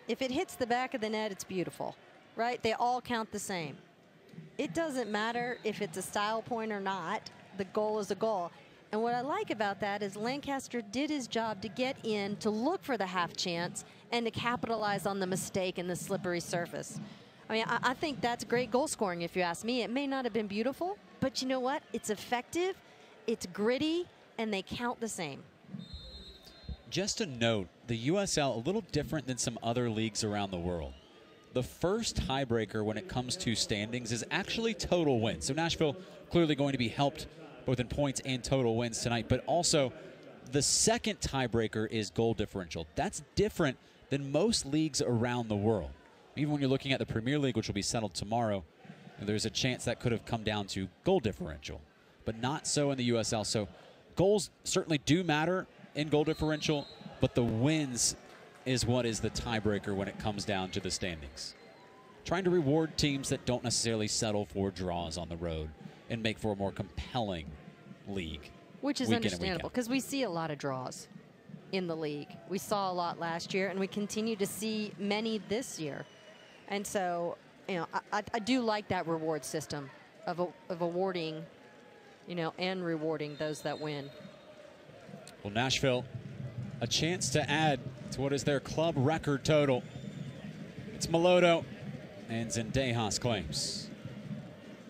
If it hits the back of the net, it's beautiful, right? They all count the same. It doesn't matter if it's a style point or not. The goal is a goal. And what I like about that is Lancaster did his job to get in, to look for the half chance, and to capitalize on the mistake in the slippery surface. I mean, I think that's great goal scoring, if you ask me. It may not have been beautiful, but you know what? It's effective, it's gritty, and they count the same. Just a note, the USL a little different than some other leagues around the world. The first tiebreaker when it comes to standings is actually total wins. So Nashville clearly going to be helped both in points and total wins tonight, but also the second tiebreaker is goal differential. That's different than most leagues around the world. Even when you're looking at the Premier League, which will be settled tomorrow, there's a chance that could have come down to goal differential, but not so in the USL. So goals certainly do matter in goal differential, but the wins is what is the tiebreaker when it comes down to the standings. Trying to reward teams that don't necessarily settle for draws on the road and make for a more compelling league. Which is understandable, because we see a lot of draws in the league. We saw a lot last year, and we continue to see many this year. And so, you know, I do like that reward system of awarding, you know, and rewarding those that win. Well, Nashville, a chance to add to what is their club record total. It's Melodo, and Zendejas claims.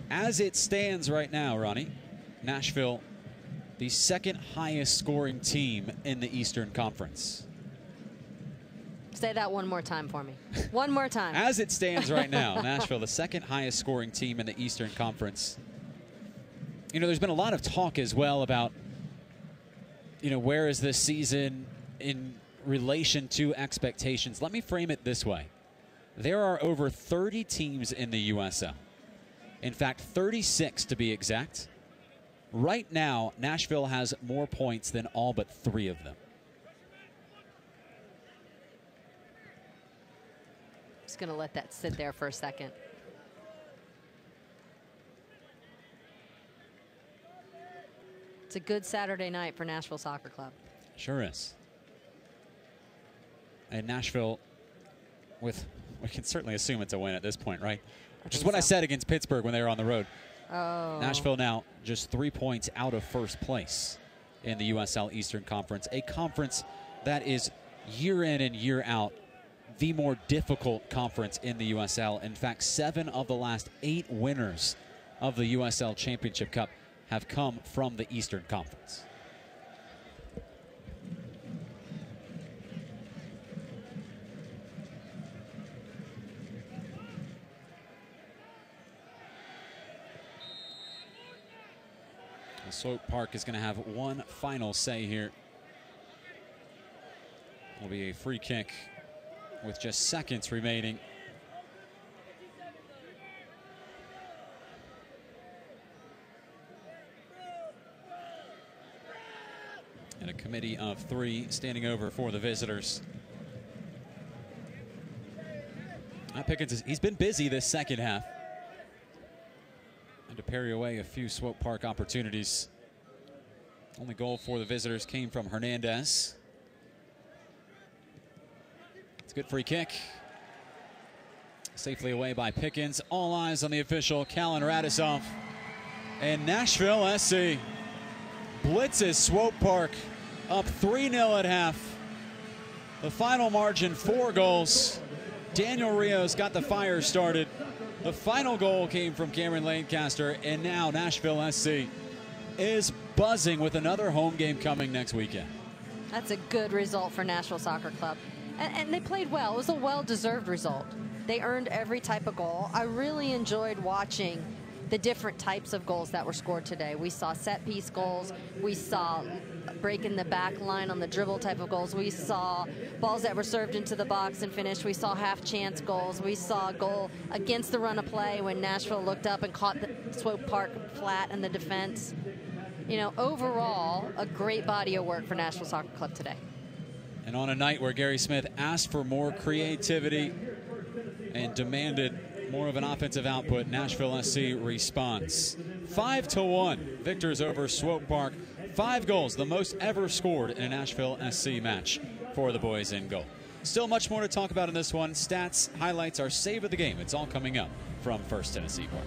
As it stands right now, Ronnie, Nashville, the 2nd highest scoring team in the Eastern Conference. Say that one more time for me. One more time. As it stands right now, Nashville, the 2nd highest scoring team in the Eastern Conference. You know, there's been a lot of talk as well about, you know, where is this season in relation to expectations. Let me frame it this way. There are over 30 teams in the USL. In fact, 36 to be exact. Right now, Nashville has more points than all but 3 of them. Just going to let that sit there for a second. It's a good Saturday night for Nashville Soccer Club. Sure is. And Nashville, we can certainly assume it's a win at this point, right? Which is what I said against Pittsburgh when they were on the road. Oh. Nashville now just 3 points out of first place in the USL Eastern Conference, a conference that is year in and year out the more difficult conference in the USL. In fact, 7 of the last 8 winners of the USL Championship Cup have come from the Eastern Conference. Swope Park is going to have one final say here. Will be a free kick with just seconds remaining. And a committee of 3 standing over for the visitors. Pickens, he's been busy this second half. And to parry away a few Swope Park opportunities. Only goal for the visitors came from Hernandez. It's a good free kick. Safely away by Pickens. All eyes on the official, Callan Radisov. And Nashville SC blitzes Swope Park, up 3-0 at half. The final margin, 4 goals. Daniel Rios got the fire started. The final goal came from Cameron Lancaster, and now Nashville SC is buzzing with another home game coming next weekend. That's a good result for Nashville Soccer Club. And they played well. It was a well-deserved result. They earned every type of goal. I really enjoyed watching the different types of goals that were scored today. We saw set-piece goals. We saw breaking the back line on the dribble type of goals. We saw balls that were served into the box and finished. We saw half-chance goals. We saw a goal against the run of play when Nashville looked up and caught the Swope Park flat in the defense. You know, overall, a great body of work for Nashville Soccer Club today. And on a night where Gary Smith asked for more creativity and demanded more of an offensive output, Nashville SC responds. 5-1 victors over Swope Park. 5 goals, the most ever scored in a Nashville SC match for the boys in goal. Still much more to talk about in this one. Stats, highlights, our save of the game. It's all coming up from First Tennessee Park.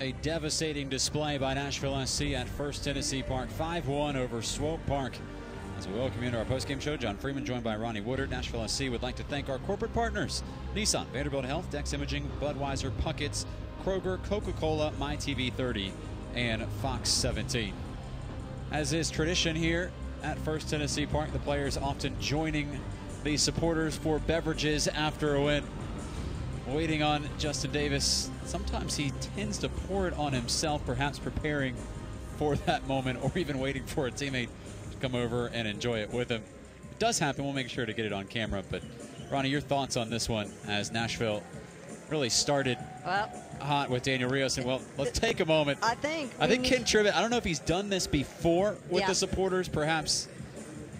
A devastating display by Nashville SC at First Tennessee Park, 5-1 over Swope Park. As we welcome you into our postgame show, John Freeman joined by Ronnie Woodard. Nashville SC would like to thank our corporate partners: Nissan, Vanderbilt Health, Dex Imaging, Budweiser, Puckett's, Kroger, Coca-Cola, MyTV30, and Fox 17. As is tradition here at First Tennessee Park, the players often joining the supporters for beverages after a win. waiting on Justin Davis. Sometimes he tends to pour it on himself, perhaps preparing for that moment or even waiting for a teammate to come over and enjoy it with him. If it does happen, we'll make sure to get it on camera. But, Ronnie, your thoughts on this one as Nashville really started hot with Daniel Rios. And, well, let's take a moment. I think Ken Tribbett, I don't know if he's done this before with the supporters, perhaps.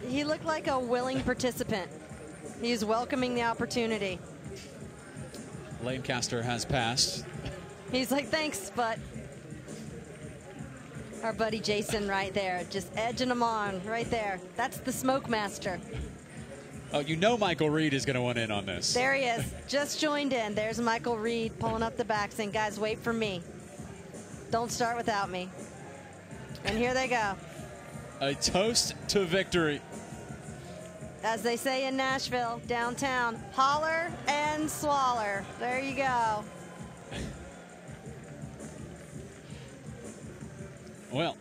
He looked like a willing participant. He's welcoming the opportunity. Lancaster has passed. He's like, thanks, but our buddy Jason right there, just edging him on right there. That's the smoke master. Oh, you know Michael Reed is going to want in on this. There he is, just joined in. There's Michael Reed pulling up the back saying, guys, wait for me. Don't start without me. And here they go. A toast to victory. As they say in Nashville, downtown, holler and swaller. There you go. Well,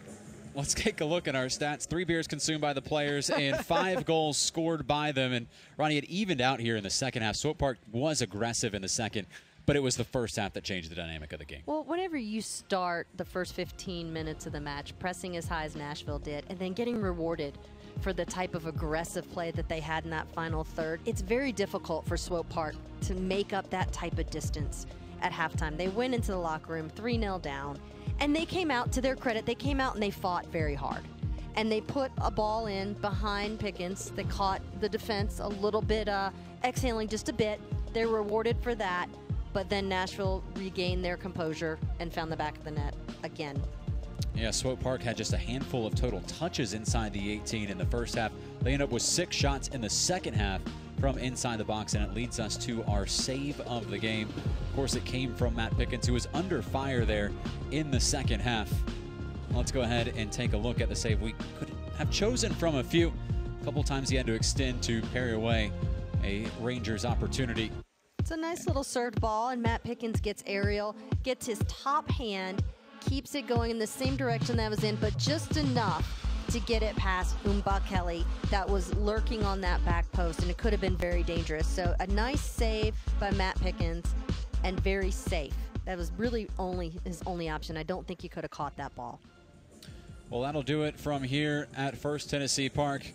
let's take a look at our stats. 3 beers consumed by the players and 5 goals scored by them. And Ronnie, it evened out here in the second half. Swope Park was aggressive in the second, but it was the first half that changed the dynamic of the game. Well, whenever you start the first 15 minutes of the match, pressing as high as Nashville did, and then getting rewarded for the type of aggressive play that they had in that final third, it's very difficult for Swope Park to make up that type of distance at halftime. They went into the locker room 3-0 down, and they came out, to their credit, they came out and they fought very hard. And they put a ball in behind Pickens. They caught the defense a little bit, exhaling just a bit. They're rewarded for that, but then Nashville regained their composure and found the back of the net again. Yeah, Swope Park had just a handful of total touches inside the 18 in the first half. They end up with 6 shots in the second half from inside the box, and it leads us to our save of the game. Of course, it came from Matt Pickens, who was under fire there in the second half. Let's go ahead and take a look at the save. We could have chosen from a few. A couple times he had to extend to parry away a Rangers opportunity. It's a nice little served ball, and Matt Pickens gets aerial, gets his top hand, keeps it going in the same direction that was in, but just enough to get it past Umba Kelly that was lurking on that back post, and it could have been very dangerous. So a nice save by Matt Pickens, and very safe. That was really his only option. I don't think he could have caught that ball. Well, that'll do it from here at First Tennessee Park.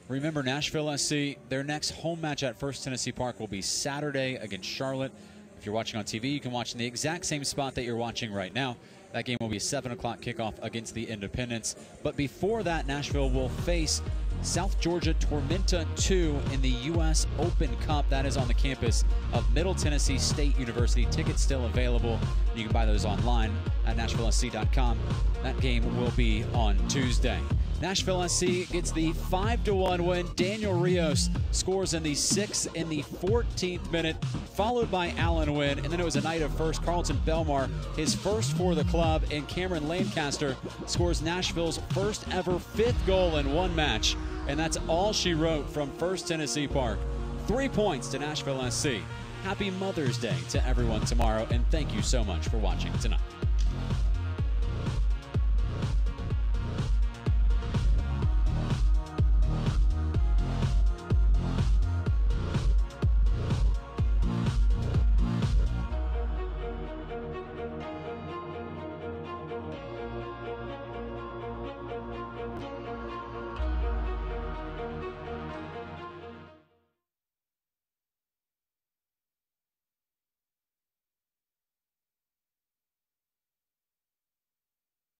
Remember, Nashville SC, their next home match at First Tennessee Park will be Saturday against Charlotte. If you're watching on TV, you can watch in the exact same spot that you're watching right now. That game will be a 7 o'clock kickoff against the Independents. But before that, Nashville will face South Georgia Tormenta 2 in the U.S. Open Cup. That is on the campus of Middle Tennessee State University. Tickets still available. You can buy those online at NashvilleSC.com. That game will be on Tuesday. Nashville SC gets the 5-1 win. Daniel Rios scores in the 6th and the 14th minute, followed by Allen Wynn. And then it was a night of first. Carlton Belmar, his first for the club, and Cameron Lancaster scores Nashville's first ever 5th goal in one match. And that's all she wrote from First Tennessee Park. 3 points to Nashville SC. Happy Mother's Day to everyone tomorrow, and thank you so much for watching tonight.